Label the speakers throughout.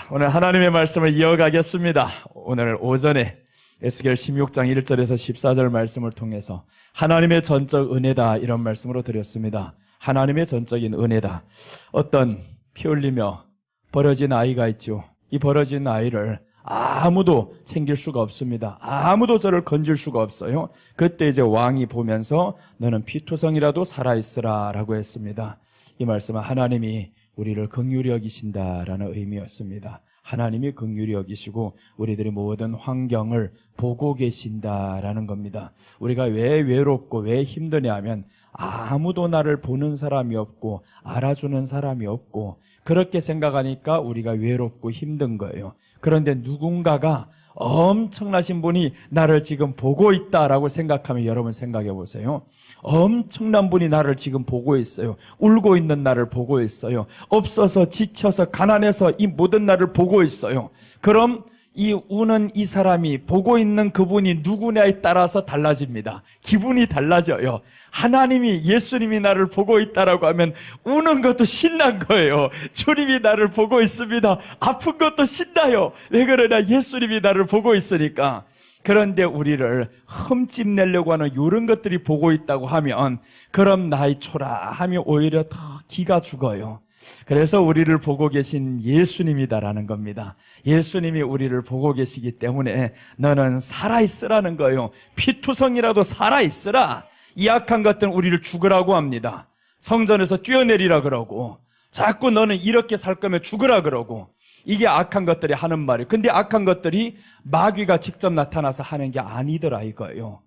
Speaker 1: 오늘 하나님의 말씀을 이어가겠습니다. 오늘 오전에 에스겔 16장 1절에서 14절 말씀을 통해서 하나님의 전적 은혜다 이런 말씀으로 드렸습니다. 하나님의 전적인 은혜다. 어떤 피 흘리며 버려진 아이가 있죠. 이 버려진 아이를 아무도 챙길 수가 없습니다. 아무도 저를 건질 수가 없어요. 그때 이제 왕이 보면서 너는 피투성이라도 살아있으라 라고 했습니다. 이 말씀은 하나님이 우리를 긍휼히 여기신다라는 의미였습니다. 하나님이 긍휼히 여기시고 우리들의 모든 환경을 보고 계신다라는 겁니다. 우리가 왜 외롭고 왜 힘드냐 하면 아무도 나를 보는 사람이 없고 알아주는 사람이 없고 그렇게 생각하니까 우리가 외롭고 힘든 거예요. 그런데 누군가가 엄청나신 분이 나를 지금 보고 있다라고 생각하면 여러분 생각해 보세요. 엄청난 분이 나를 지금 보고 있어요. 울고 있는 나를 보고 있어요. 없어서 지쳐서 가난해서 이 모든 나를 보고 있어요. 그럼 이 우는 이 사람이 보고 있는 그분이 누구냐에 따라서 달라집니다. 기분이 달라져요. 하나님이 예수님이 나를 보고 있다라고 하면 우는 것도 신난 거예요. 주님이 나를 보고 있습니다. 아픈 것도 신나요. 왜 그러냐? 예수님이 나를 보고 있으니까. 그런데 우리를 흠집내려고 하는 이런 것들이 보고 있다고 하면 그럼 나의 초라함이 오히려 더 기가 죽어요. 그래서 우리를 보고 계신 예수님이다라는 겁니다. 예수님이 우리를 보고 계시기 때문에 너는 살아있으라는 거예요. 피투성이라도 살아있으라. 이 악한 것들은 우리를 죽으라고 합니다. 성전에서 뛰어내리라 그러고 자꾸 너는 이렇게 살 거면 죽으라 그러고 이게 악한 것들이 하는 말이에요. 근데 악한 것들이 마귀가 직접 나타나서 하는 게 아니더라 이거예요.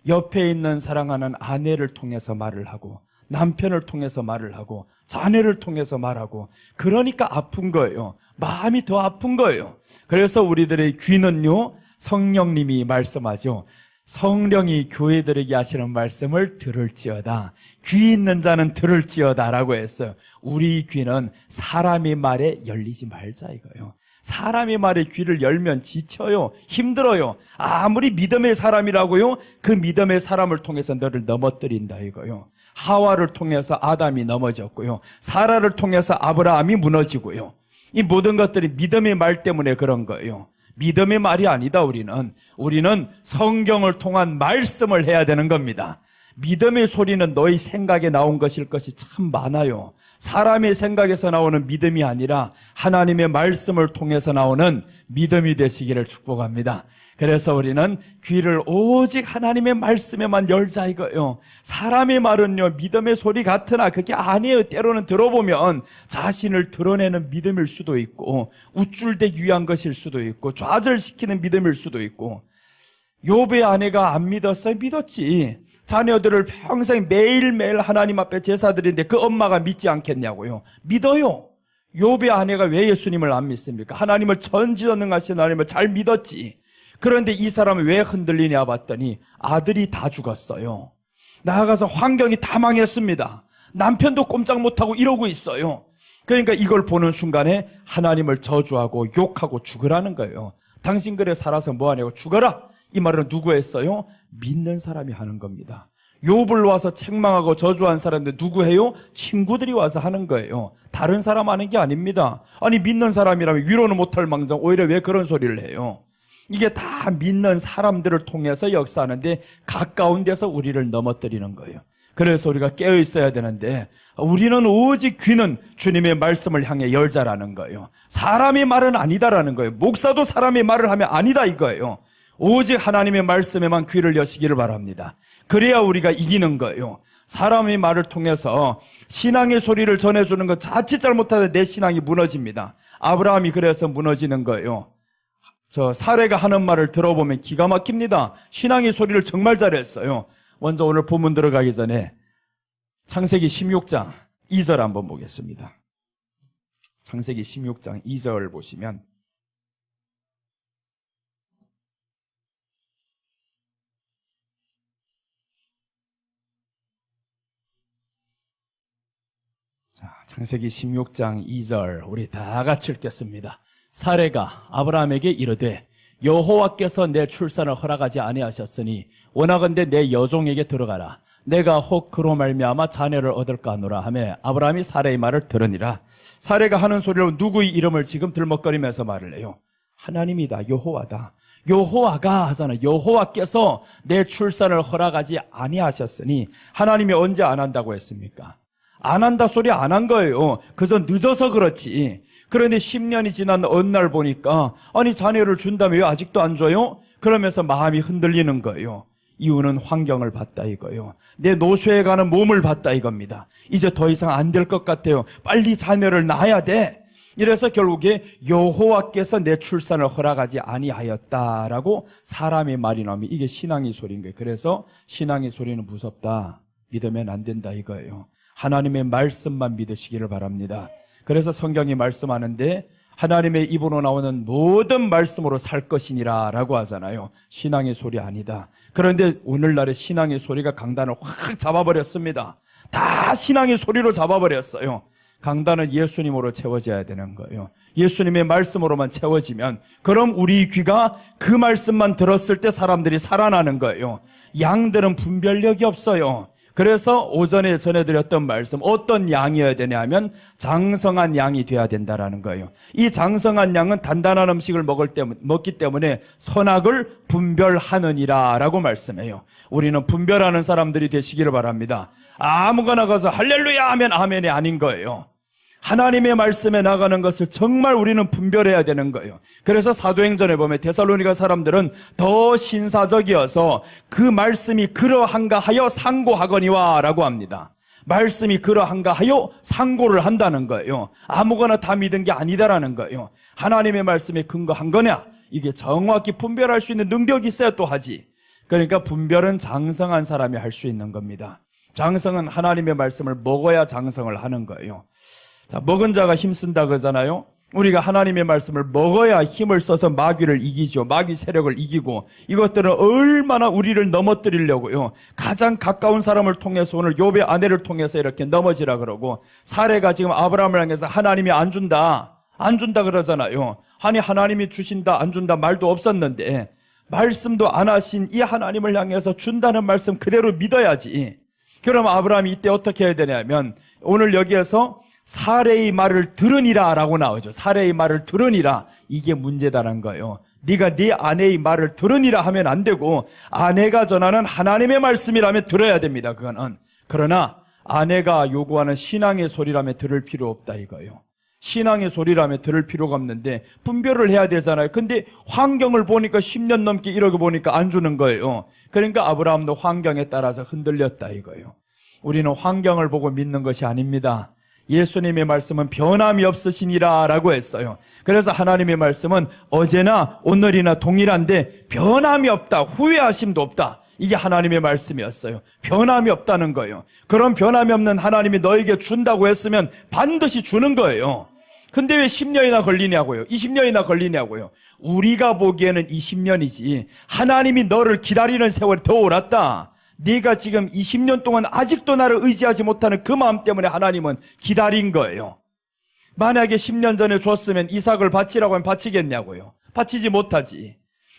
Speaker 1: 옆에 있는 사랑하는 아내를 통해서 말을 하고 남편을 통해서 말을 하고 자녀를 통해서 말하고 그러니까 아픈 거예요. 마음이 더 아픈 거예요. 그래서 우리들의 귀는요 성령님이 말씀하죠. 성령이 교회들에게 하시는 말씀을 들을지어다. 귀 있는 자는 들을지어다 라고 했어요. 우리 귀는 사람의 말에 열리지 말자 이거예요. 사람의 말에 귀를 열면 지쳐요. 힘들어요. 아무리 믿음의 사람이라고요. 그 믿음의 사람을 통해서 너를 넘어뜨린다 이거요. 하와를 통해서 아담이 넘어졌고요. 사라를 통해서 아브라함이 무너지고요. 이 모든 것들이 믿음의 말 때문에 그런 거예요. 믿음의 말이 아니다 우리는 성경을 통한 말씀을 해야 되는 겁니다. 믿음의 소리는 너희 생각에 나온 것일 것이 참 많아요. 사람의 생각에서 나오는 믿음이 아니라 하나님의 말씀을 통해서 나오는 믿음이 되시기를 축복합니다. 그래서 우리는 귀를 오직 하나님의 말씀에만 열자 이거예요. 사람의 말은요 믿음의 소리 같으나 그게 아니에요. 때로는 들어보면 자신을 드러내는 믿음일 수도 있고 우쭐대기 위한 것일 수도 있고 좌절시키는 믿음일 수도 있고 욥의 아내가 안 믿었어요? 믿었지. 자녀들을 평생 매일매일 하나님 앞에 제사드리는데 그 엄마가 믿지 않겠냐고요. 믿어요. 욥의 아내가 왜 예수님을 안 믿습니까? 하나님을 전지전능하신 하나님을 잘 믿었지. 그런데 이 사람은 왜 흔들리냐 봤더니 아들이 다 죽었어요. 나아가서 환경이 다 망했습니다. 남편도 꼼짝 못하고 이러고 있어요. 그러니까 이걸 보는 순간에 하나님을 저주하고 욕하고 죽으라는 거예요. 당신 그래 살아서 뭐하냐고 죽어라. 이 말은 누구 했어요? 믿는 사람이 하는 겁니다. 욥을 와서 책망하고 저주한 사람들 누구 해요? 친구들이 와서 하는 거예요. 다른 사람 하는 게 아닙니다. 아니 믿는 사람이라면 위로는 못할 망정 오히려 왜 그런 소리를 해요? 이게 다 믿는 사람들을 통해서 역사하는데 가까운 데서 우리를 넘어뜨리는 거예요. 그래서 우리가 깨어 있어야 되는데 우리는 오직 귀는 주님의 말씀을 향해 열자라는 거예요. 사람의 말은 아니다라는 거예요. 목사도 사람의 말을 하면 아니다 이거예요. 오직 하나님의 말씀에만 귀를 여시기를 바랍니다. 그래야 우리가 이기는 거예요. 사람의 말을 통해서 신앙의 소리를 전해주는 것 자칫 잘못하면 내 신앙이 무너집니다. 아브라함이 그래서 무너지는 거예요. 저 사례가 하는 말을 들어보면 기가 막힙니다. 신앙의 소리를 정말 잘했어요. 먼저 오늘 본문 들어가기 전에 창세기 16장 2절 한번 보겠습니다. 창세기 16장 2절 보시면 창세기 16장 2절 우리 다 같이 읽겠습니다. 사레가 아브라함에게 이르되 여호와께서 내 출산을 허락하지 아니하셨으니 원하건대 내 여종에게 들어가라. 내가 혹 그로 말미암아 자녀를 얻을까 하노라 하며 아브라함이 사레의 말을 들으니라. 사레가 하는 소리로 누구의 이름을 지금 들먹거리면서 말을 해요? 하나님이다, 여호와다. 여호와가 하잖아요. 여호와께서 내 출산을 허락하지 아니하셨으니 하나님이 언제 안 한다고 했습니까? 안 한다 소리 안 한 거예요. 그저 늦어서 그렇지. 그런데 10년이 지난 어느 날 보니까 아니 자녀를 준다며 왜 아직도 안 줘요? 그러면서 마음이 흔들리는 거예요. 이유는 환경을 봤다 이거예요. 내 노쇠해 가는 몸을 봤다 이겁니다. 이제 더 이상 안 될 것 같아요. 빨리 자녀를 낳아야 돼. 이래서 결국에 여호와께서 내 출산을 허락하지 아니하였다라고 사람의 말이 나오면 이게 신앙의 소리인 거예요. 그래서 신앙의 소리는 무섭다. 믿으면 안 된다 이거예요. 하나님의 말씀만 믿으시기를 바랍니다. 그래서 성경이 말씀하는데 하나님의 입으로 나오는 모든 말씀으로 살 것이니라 라고 하잖아요. 신앙의 소리 아니다. 그런데 오늘날의 신앙의 소리가 강단을 확 잡아버렸습니다. 다 신앙의 소리로 잡아버렸어요. 강단은 예수님으로 채워져야 되는 거예요. 예수님의 말씀으로만 채워지면 그럼 우리 귀가 그 말씀만 들었을 때 사람들이 살아나는 거예요. 양들은 분별력이 없어요. 그래서 오전에 전해드렸던 말씀 어떤 양이어야 되냐면 장성한 양이 돼야 된다라는 거예요. 이 장성한 양은 단단한 음식을 먹기 때문에 선악을 분별하느니라 라고 말씀해요. 우리는 분별하는 사람들이 되시기를 바랍니다. 아무거나 가서 할렐루야 하면 아멘이 아닌 거예요. 하나님의 말씀에 나가는 것을 정말 우리는 분별해야 되는 거예요. 그래서 사도행전에 보면 데살로니가 사람들은 더 신사적이어서 그 말씀이 그러한가 하여 상고하거니와 라고 합니다. 말씀이 그러한가 하여 상고를 한다는 거예요. 아무거나 다 믿은 게 아니다라는 거예요. 하나님의 말씀에 근거한 거냐? 이게 정확히 분별할 수 있는 능력이 있어야 또 하지. 그러니까 분별은 장성한 사람이 할 수 있는 겁니다. 장성은 하나님의 말씀을 먹어야 장성을 하는 거예요. 자, 먹은 자가 힘쓴다 그러잖아요. 우리가 하나님의 말씀을 먹어야 힘을 써서 마귀를 이기죠. 마귀 세력을 이기고 이것들은 얼마나 우리를 넘어뜨리려고요. 가장 가까운 사람을 통해서 오늘 욥의 아내를 통해서 이렇게 넘어지라 그러고 사례가 지금 아브라함을 향해서 하나님이 안 준다 그러잖아요. 아니 하나님이 주신다 안 준다 말도 없었는데 말씀도 안 하신 이 하나님을 향해서 준다는 말씀 그대로 믿어야지. 그럼 아브라함이 이때 어떻게 해야 되냐면 오늘 여기에서 사례의 말을 들으니라 라고 나오죠. 사례의 말을 들으니라. 이게 문제다라는 거예요. 네가 네 아내의 말을 들으니라 하면 안 되고 아내가 전하는 하나님의 말씀이라면 들어야 됩니다. 그거는. 그러나 아내가 요구하는 신앙의 소리라면 들을 필요 없다 이거예요. 신앙의 소리라면 들을 필요가 없는데 분별을 해야 되잖아요. 근데 환경을 보니까 10년 넘게 이러고 보니까 안 주는 거예요. 그러니까 아브라함도 환경에 따라서 흔들렸다 이거예요. 우리는 환경을 보고 믿는 것이 아닙니다. 예수님의 말씀은 변함이 없으시니라 라고 했어요. 그래서 하나님의 말씀은 어제나 오늘이나 동일한데 변함이 없다. 후회하심도 없다. 이게 하나님의 말씀이었어요. 변함이 없다는 거예요. 그런 변함이 없는 하나님이 너에게 준다고 했으면 반드시 주는 거예요. 근데 왜 10년이나 걸리냐고요? 20년이나 걸리냐고요? 우리가 보기에는 20년이지 하나님이 너를 기다리는 세월이 더 옳았다. 네가 지금 20년 동안 아직도 나를 의지하지 못하는 그 마음 때문에 하나님은 기다린 거예요. 만약에 10년 전에 줬으면 이삭을 바치라고 하면 바치겠냐고요? 바치지 못하지.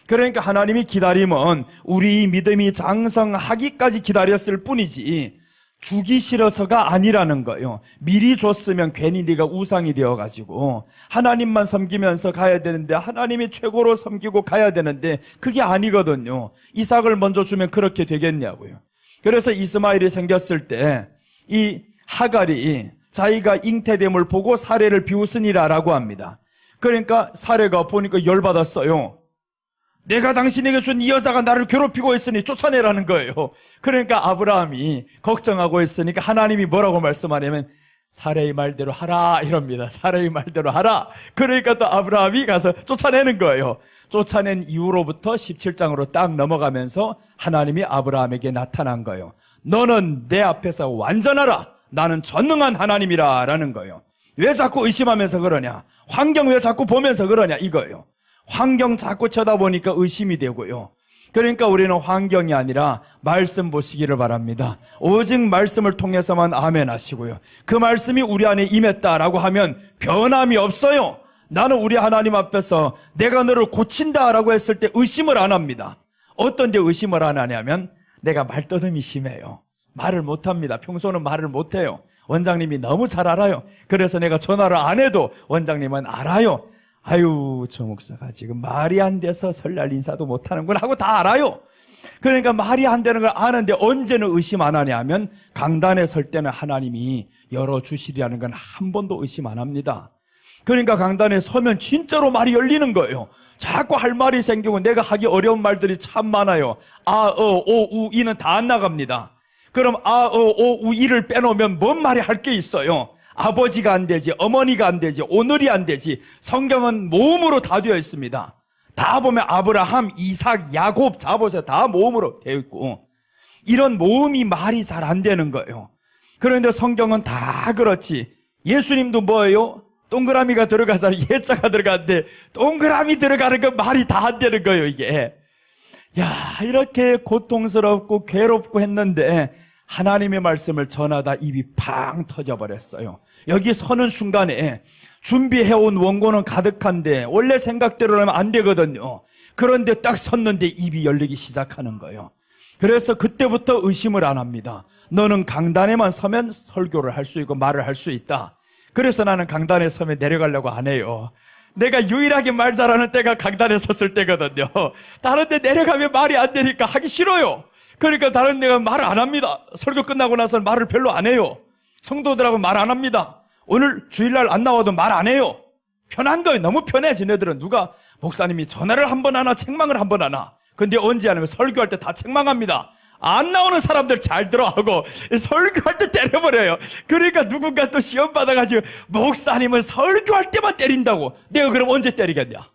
Speaker 1: 그러니까 하나님이 기다림은 우리 믿음이 장성하기까지 기다렸을 뿐이지 주기 싫어서가 아니라는 거예요. 미리 줬으면 괜히 네가 우상이 되어가지고 하나님만 섬기면서 가야 되는데 하나님이 최고로 섬기고 가야 되는데 그게 아니거든요. 이삭을 먼저 주면 그렇게 되겠냐고요. 그래서 이스마엘이 생겼을 때 이 하갈이 자기가 잉태됨을 보고 사례를 비웃으니라라고 합니다. 그러니까 사례가 보니까 열받았어요. 내가 당신에게 준 이 여자가 나를 괴롭히고 있으니 쫓아내라는 거예요. 그러니까 아브라함이 걱정하고 있으니까 하나님이 뭐라고 말씀하냐면 사례의 말대로 하라 이럽니다. 사례의 말대로 하라. 그러니까 또 아브라함이 가서 쫓아내는 거예요. 쫓아낸 이후로부터 17장으로 딱 넘어가면서 하나님이 아브라함에게 나타난 거예요. 너는 내 앞에서 완전하라. 나는 전능한 하나님이라 라는 거예요. 왜 자꾸 의심하면서 그러냐? 환경 왜 자꾸 보면서 그러냐 이거예요. 환경 자꾸 쳐다보니까 의심이 되고요. 그러니까 우리는 환경이 아니라 말씀 보시기를 바랍니다. 오직 말씀을 통해서만 아멘 하시고요. 그 말씀이 우리 안에 임했다라고 하면 변함이 없어요. 나는 우리 하나님 앞에서 내가 너를 고친다라고 했을 때 의심을 안 합니다. 어떤 데 의심을 안 하냐면 내가 말더듬이 심해요. 말을 못합니다. 평소는 말을 못해요. 원장님이 너무 잘 알아요. 그래서 내가 전화를 안 해도 원장님은 알아요. 아유, 저 목사가 지금 말이 안 돼서 설날 인사도 못하는구나 하고 다 알아요. 그러니까 말이 안 되는 걸 아는데 언제는 의심 안 하냐면 강단에 설 때는 하나님이 열어주시리라는 건 한 번도 의심 안 합니다. 그러니까 강단에 서면 진짜로 말이 열리는 거예요. 자꾸 할 말이 생기고 내가 하기 어려운 말들이 참 많아요. 아, 어, 오, 우, 이는 다 안 나갑니다. 그럼 아, 어, 오, 우, 이를 빼놓으면 뭔 말이 할 게 있어요? 아버지가 안 되지, 어머니가 안 되지, 오늘이 안 되지. 성경은 모음으로 다 되어 있습니다. 다 보면 아브라함, 이삭, 야곱, 자보세 다 모음으로 되어 있고 이런 모음이 말이 잘 안 되는 거예요. 그런데 성경은 다 그렇지. 예수님도 뭐예요? 동그라미가 들어가서 예자가 들어가는데 동그라미 들어가는 건 말이 다 안 되는 거예요, 이게. 야, 이렇게 고통스럽고 괴롭고 했는데 하나님의 말씀을 전하다 입이 팡 터져버렸어요. 여기 서는 순간에 준비해온 원고는 가득한데 원래 생각대로라면 안 되거든요. 그런데 딱 섰는데 입이 열리기 시작하는 거예요. 그래서 그때부터 의심을 안 합니다. 너는 강단에만 서면 설교를 할 수 있고 말을 할 수 있다. 그래서 나는 강단에 서면 내려가려고 안 해요. 내가 유일하게 말 잘하는 때가 강단에 섰을 때거든요. 다른 데 내려가면 말이 안 되니까 하기 싫어요. 그러니까 다른 데가 말을 안 합니다. 설교 끝나고 나서는 말을 별로 안 해요. 성도들하고 말 안 합니다. 오늘 주일날 안 나와도 말 안 해요. 편한 거예요. 너무 편해. 지네들은 누가 목사님이 전화를 한 번 하나 책망을 한 번 하나. 근데 언제 하냐면 설교할 때 다 책망합니다. 안 나오는 사람들 잘 들어하고 설교할 때 때려버려요. 그러니까 누군가 또 시험 받아가지고 목사님은 설교할 때만 때린다고. 내가 그럼 언제 때리겠냐?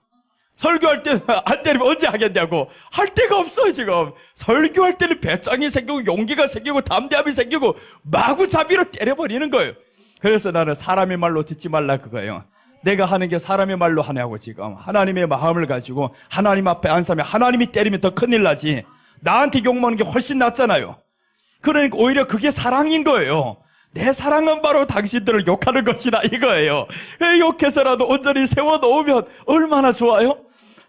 Speaker 1: 설교할 때 안 때리면 언제 하겠냐고. 할 데가 없어요. 지금 설교할 때는 배짱이 생기고 용기가 생기고 담대함이 생기고 마구잡이로 때려버리는 거예요. 그래서 나는 사람의 말로 듣지 말라 그거예요. 내가 하는 게 사람의 말로 하냐고. 지금 하나님의 마음을 가지고 하나님 앞에 안 서면 하나님이 때리면 더 큰일 나지. 나한테 욕먹는 게 훨씬 낫잖아요. 그러니까 오히려 그게 사랑인 거예요. 내 사랑은 바로 당신들을 욕하는 것이다 이거예요. 욕해서라도 온전히 세워놓으면 얼마나 좋아요?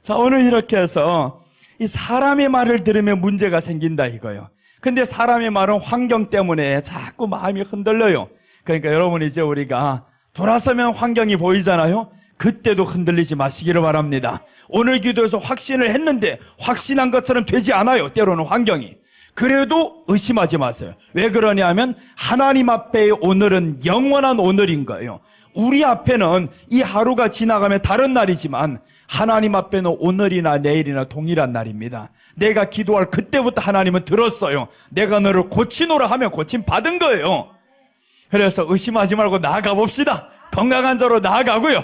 Speaker 1: 자, 오늘 이렇게 해서 이 사람의 말을 들으면 문제가 생긴다 이거예요. 근데 사람의 말은 환경 때문에 자꾸 마음이 흔들려요. 그러니까 여러분 이제 우리가 돌아서면 환경이 보이잖아요. 그때도 흔들리지 마시기를 바랍니다. 오늘 기도에서 확신을 했는데 확신한 것처럼 되지 않아요. 때로는 환경이. 그래도 의심하지 마세요. 왜 그러냐면 하나님 앞에 오늘은 영원한 오늘인 거예요. 우리 앞에는 이 하루가 지나가면 다른 날이지만 하나님 앞에는 오늘이나 내일이나 동일한 날입니다. 내가 기도할 그때부터 하나님은 들었어요. 내가 너를 고치노라 하면 고침 받은 거예요. 그래서 의심하지 말고 나아가 봅시다. 건강한 자로 나아가고요.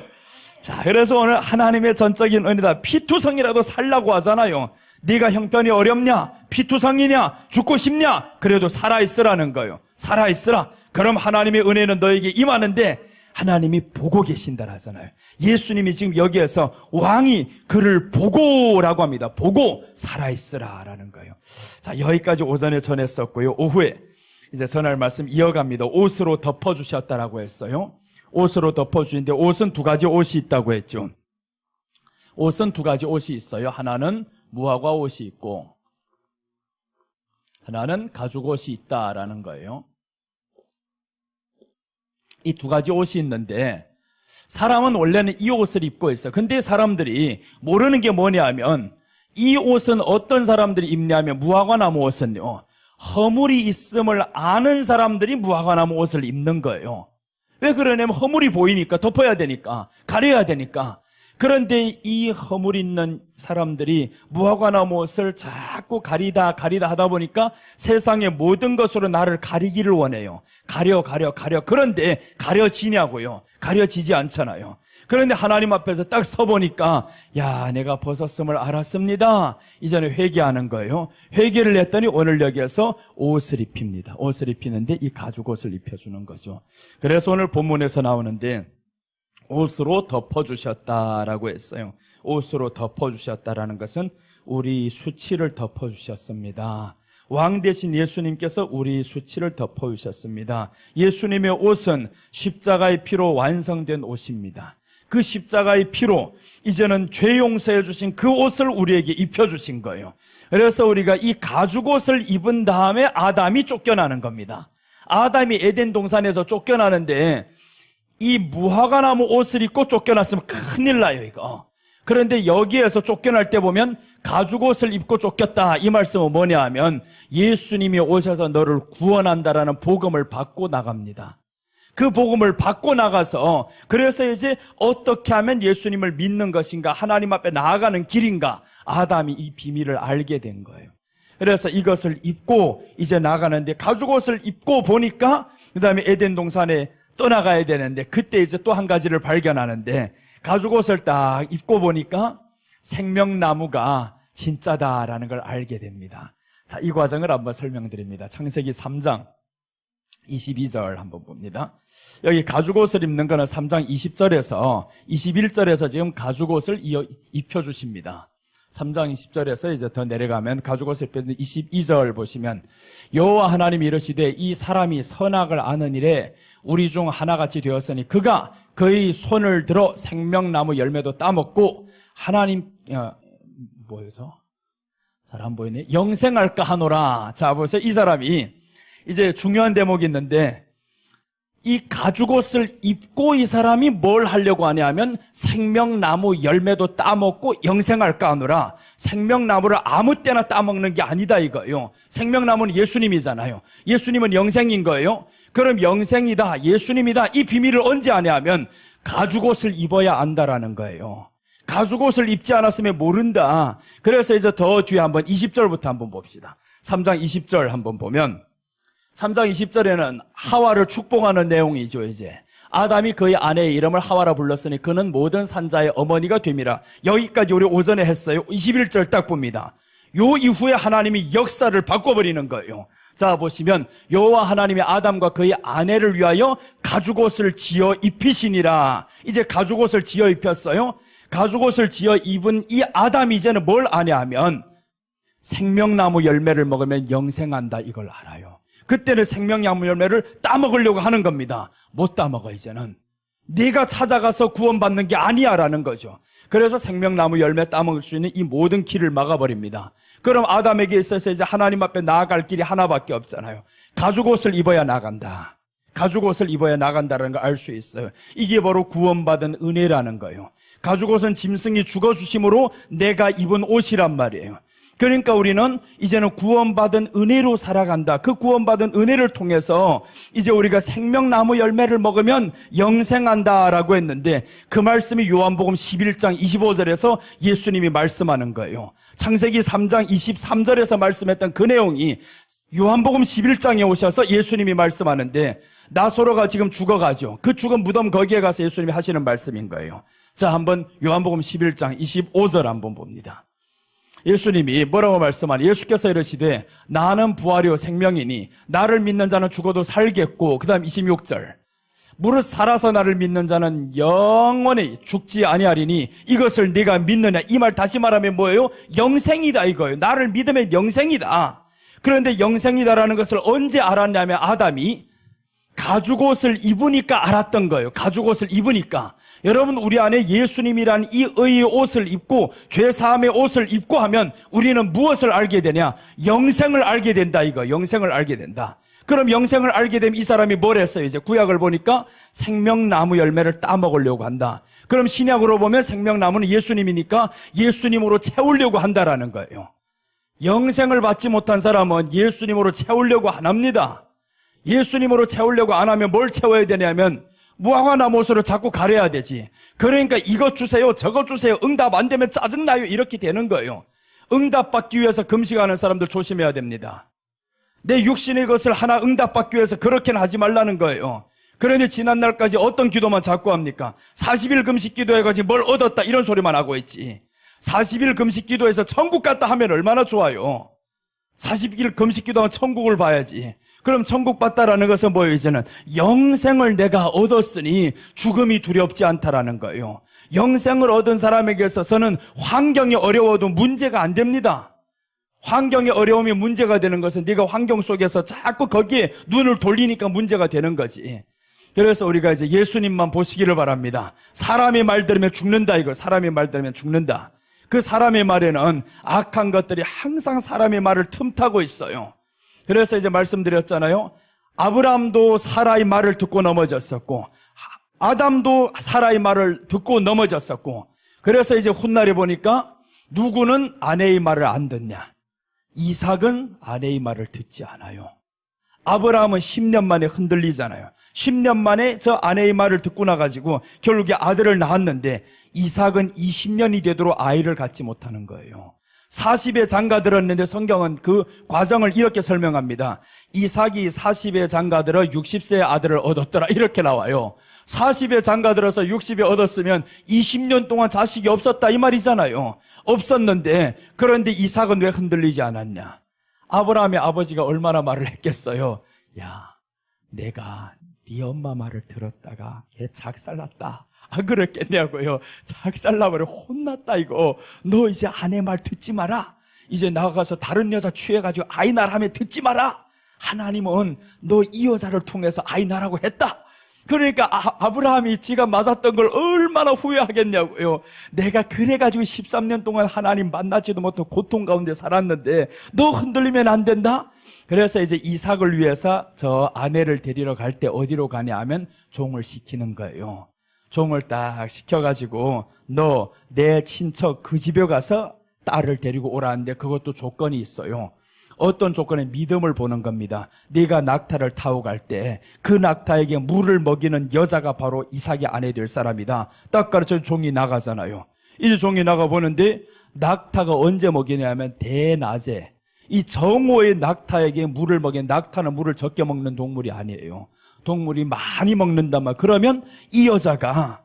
Speaker 1: 자, 그래서 오늘 하나님의 전적인 은혜다. 피투성이라도 살라고 하잖아요. 네가 형편이 어렵냐? 피투성이냐? 죽고 싶냐? 그래도 살아있으라는 거예요. 살아있으라. 그럼 하나님의 은혜는 너에게 임하는데 하나님이 보고 계신다 하잖아요. 예수님이 지금 여기에서 왕이 그를 보고라고 합니다. 보고 살아있으라라는 거예요. 자, 여기까지 오전에 전했었고요. 오후에 이제 전할 말씀 이어갑니다. 옷으로 덮어주셨다라고 했어요. 옷으로 덮어주는데 옷은 두 가지 옷이 있다고 했죠. 옷은 두 가지 옷이 있어요. 하나는 무화과 옷이 있고 하나는 가죽 옷이 있다라는 거예요. 이 두 가지 옷이 있는데 사람은 원래는 이 옷을 입고 있어요. 근데 사람들이 모르는 게 뭐냐면 이 옷은 어떤 사람들이 입냐면 무화과나무 옷은요. 허물이 있음을 아는 사람들이 무화과나무 옷을 입는 거예요. 왜 그러냐면 허물이 보이니까 덮어야 되니까 가려야 되니까. 그런데 이 허물 있는 사람들이 무화과나무 옷을 자꾸 가리다 하다 보니까 세상의 모든 것으로 나를 가리기를 원해요. 가려. 그런데 가려지냐고요. 가려지지 않잖아요. 그런데 하나님 앞에서 딱 서보니까 야, 내가 벗었음을 알았습니다. 이전에 회개하는 거예요. 회개를 했더니 오늘 여기에서 옷을 입힙니다. 옷을 입히는데 이 가죽 옷을 입혀주는 거죠. 그래서 오늘 본문에서 나오는데 옷으로 덮어주셨다라고 했어요. 옷으로 덮어주셨다라는 것은 우리 수치를 덮어주셨습니다. 왕 대신 예수님께서 우리 수치를 덮어주셨습니다. 예수님의 옷은 십자가의 피로 완성된 옷입니다. 그 십자가의 피로 이제는 죄 용서해 주신 그 옷을 우리에게 입혀주신 거예요. 그래서 우리가 이 가죽 옷을 입은 다음에 아담이 쫓겨나는 겁니다. 아담이 에덴 동산에서 쫓겨나는데 이 무화과나무 옷을 입고 쫓겨났으면 큰일 나요, 이거. 그런데 여기에서 쫓겨날 때 보면 가죽 옷을 입고 쫓겼다. 이 말씀은 뭐냐 하면 예수님이 오셔서 너를 구원한다라는 복음을 받고 나갑니다. 그 복음을 받고 나가서 그래서 이제 어떻게 하면 예수님을 믿는 것인가, 하나님 앞에 나아가는 길인가, 아담이 이 비밀을 알게 된 거예요. 그래서 이것을 입고 이제 나가는데 가죽 옷을 입고 보니까 그 다음에 에덴 동산에 떠나가야 되는데 그때 이제 또 한 가지를 발견하는데 가죽 옷을 딱 입고 보니까 생명나무가 진짜다라는 걸 알게 됩니다. 자, 이 과정을 한번 설명드립니다. 창세기 3장 22절 한번 봅니다. 여기 가죽 옷을 입는 거는 3장 20절에서 21절에서 지금 가죽 옷을 입혀주십니다. 3장 20절에서 이제 더 내려가면 가죽 옷을 입혔는데 22절 보시면 여호와 하나님이 이르시되 이 사람이 선악을 아는 일에 우리 중 하나같이 되었으니 그가 그의 손을 들어 생명나무 열매도 따먹고 하나님 뭐여서 잘 안 보이네. 영생할까 하노라. 자 보세요. 이 사람이 이제 중요한 대목이 있는데 이 가죽옷을 입고 이 사람이 뭘 하려고 하냐면 생명나무 열매도 따먹고 영생할까 하노라. 생명나무를 아무 때나 따먹는 게 아니다 이거예요. 생명나무는 예수님이잖아요. 예수님은 영생인 거예요. 그럼 영생이다, 예수님이다, 이 비밀을 언제 아냐면 가죽옷을 입어야 안다라는 거예요. 가죽옷을 입지 않았으면 모른다. 그래서 이제 더 뒤에 한번 20절부터 한번 봅시다. 3장 20절 한번 보면 3장 20절에는 하와를 축복하는 내용이죠. 이제 아담이 그의 아내의 이름을 하와라 불렀으니 그는 모든 산자의 어머니가 됨이라. 여기까지 우리 오전에 했어요. 21절 딱 봅니다. 요 이후에 하나님이 역사를 바꿔버리는 거예요. 자 보시면 여호와 하나님이 아담과 그의 아내를 위하여 가죽옷을 지어 입히시니라. 이제 가죽옷을 지어 입혔어요. 가죽옷을 지어 입은 이 아담이 이제는 뭘 아냐면 생명나무 열매를 먹으면 영생한다 이걸 알아요. 그때는 생명나무 열매를 따먹으려고 하는 겁니다. 못 따먹어 이제는. 네가 찾아가서 구원받는 게 아니야 라는 거죠. 그래서 생명나무 열매 따먹을 수 있는 이 모든 길을 막아버립니다. 그럼 아담에게 있어서 이제 하나님 앞에 나아갈 길이 하나밖에 없잖아요. 가죽옷을 입어야 나간다. 가죽옷을 입어야 나간다는 걸 알 수 있어요. 이게 바로 구원받은 은혜라는 거예요. 가죽옷은 짐승이 죽어주심으로 내가 입은 옷이란 말이에요. 그러니까 우리는 이제는 구원받은 은혜로 살아간다. 그 구원받은 은혜를 통해서 이제 우리가 생명나무 열매를 먹으면 영생한다라고 했는데 그 말씀이 요한복음 11장 25절에서 예수님이 말씀하는 거예요. 창세기 3장 23절에서 말씀했던 그 내용이 요한복음 11장에 오셔서 예수님이 말씀하는데 나사로가 지금 죽어가죠. 그 죽은 무덤 거기에 가서 예수님이 하시는 말씀인 거예요. 자, 한번 요한복음 11장 25절 한번 봅니다. 예수님이 뭐라고 말씀하니? 예수께서 이르시되 나는 부활이요 생명이니 나를 믿는 자는 죽어도 살겠고, 그 다음 26절 무릇 살아서 나를 믿는 자는 영원히 죽지 아니하리니 이것을 네가 믿느냐? 이 말 다시 말하면 뭐예요? 영생이다 이거예요. 나를 믿으면 영생이다. 그런데 영생이다라는 것을 언제 알았냐면 아담이 가죽옷을 입으니까 알았던 거예요. 가죽옷을 입으니까. 여러분, 우리 안에 예수님이란 이 의의 옷을 입고 죄사함의 옷을 입고 하면 우리는 무엇을 알게 되냐? 영생을 알게 된다 이거. 영생을 알게 된다. 그럼 영생을 알게 되면 이 사람이 뭘 했어요? 이제 구약을 보니까 생명나무 열매를 따먹으려고 한다. 그럼 신약으로 보면 생명나무는 예수님이니까 예수님으로 채우려고 한다라는 거예요. 영생을 받지 못한 사람은 예수님으로 채우려고 안 합니다. 예수님으로 채우려고 안 하면 뭘 채워야 되냐면 무화과나무 옷으로 자꾸 가려야 되지. 그러니까 이것 주세요, 저것 주세요, 응답 안 되면 짜증나요, 이렇게 되는 거예요. 응답받기 위해서 금식하는 사람들 조심해야 됩니다. 내 육신의 것을 하나 응답받기 위해서 그렇게는 하지 말라는 거예요. 그런데 지난날까지 어떤 기도만 자꾸 합니까? 40일 금식 기도해가지고 뭘 얻었다 이런 소리만 하고 있지. 40일 금식 기도해서 천국 갔다 하면 얼마나 좋아요. 40일 금식 기도하면 천국을 봐야지. 그럼 천국 봤다라는 것은 뭐예요? 이제는 영생을 내가 얻었으니 죽음이 두렵지 않다라는 거예요. 영생을 얻은 사람에게 있어서는 환경이 어려워도 문제가 안 됩니다. 환경의 어려움이 문제가 되는 것은 네가 환경 속에서 자꾸 거기에 눈을 돌리니까 문제가 되는 거지. 그래서 우리가 이제 예수님만 보시기를 바랍니다. 사람의 말 들으면 죽는다 이거. 사람의 말 들으면 죽는다. 그 사람의 말에는 악한 것들이 항상 사람의 말을 틈타고 있어요. 그래서 이제 말씀드렸잖아요. 아브라함도 사라의 말을 듣고 넘어졌었고 아담도 사라의 말을 듣고 넘어졌었고, 그래서 이제 훗날에 보니까 누구는 아내의 말을 안 듣냐? 이삭은 아내의 말을 듣지 않아요. 아브라함은 10년 만에 흔들리잖아요. 10년 만에 저 아내의 말을 듣고 나가지고 결국에 아들을 낳았는데 이삭은 20년이 되도록 아이를 갖지 못하는 거예요. 40에 장가들었는데 성경은 그 과정을 이렇게 설명합니다. 이삭이 40에 장가들어 60세의 아들을 얻었더라 이렇게 나와요. 40에 장가들어서 60에 얻었으면 20년 동안 자식이 없었다 이 말이잖아요. 없었는데 그런데 이삭은 왜 흔들리지 않았냐? 아브라함의 아버지가 얼마나 말을 했겠어요. 야, 내가 네 엄마 말을 들었다가 걔 작살났다. 안 그랬겠냐고요. 작살나버려 혼났다 이거. 너 이제 아내 말 듣지 마라. 이제 나가서 다른 여자 취해가지고 아이 낳으라며 듣지 마라. 하나님은 너 이 여자를 통해서 아이 낳으라고 했다. 그러니까 아브라함이 지가 맞았던 걸 얼마나 후회하겠냐고요. 내가 그래가지고 13년 동안 하나님 만나지도 못하고 고통 가운데 살았는데 너 흔들리면 안 된다. 그래서 이제 이삭을 위해서 저 아내를 데리러 갈 때 어디로 가냐 하면 종을 시키는 거예요. 종을 딱 시켜가지고 너 내 친척 그 집에 가서 딸을 데리고 오라는데 그것도 조건이 있어요. 어떤 조건에 믿음을 보는 겁니다. 네가 낙타를 타고 갈 때 그 낙타에게 물을 먹이는 여자가 바로 이삭의 아내 될 사람이다. 딱 가르쳐 종이 나가잖아요. 이제 종이 나가보는데 낙타가 언제 먹이냐면 대낮에 이 정오의 낙타에게 물을 먹이는, 낙타는 물을 적게 먹는 동물이 아니에요. 동물이 많이 먹는단 말. 그러면 이 여자가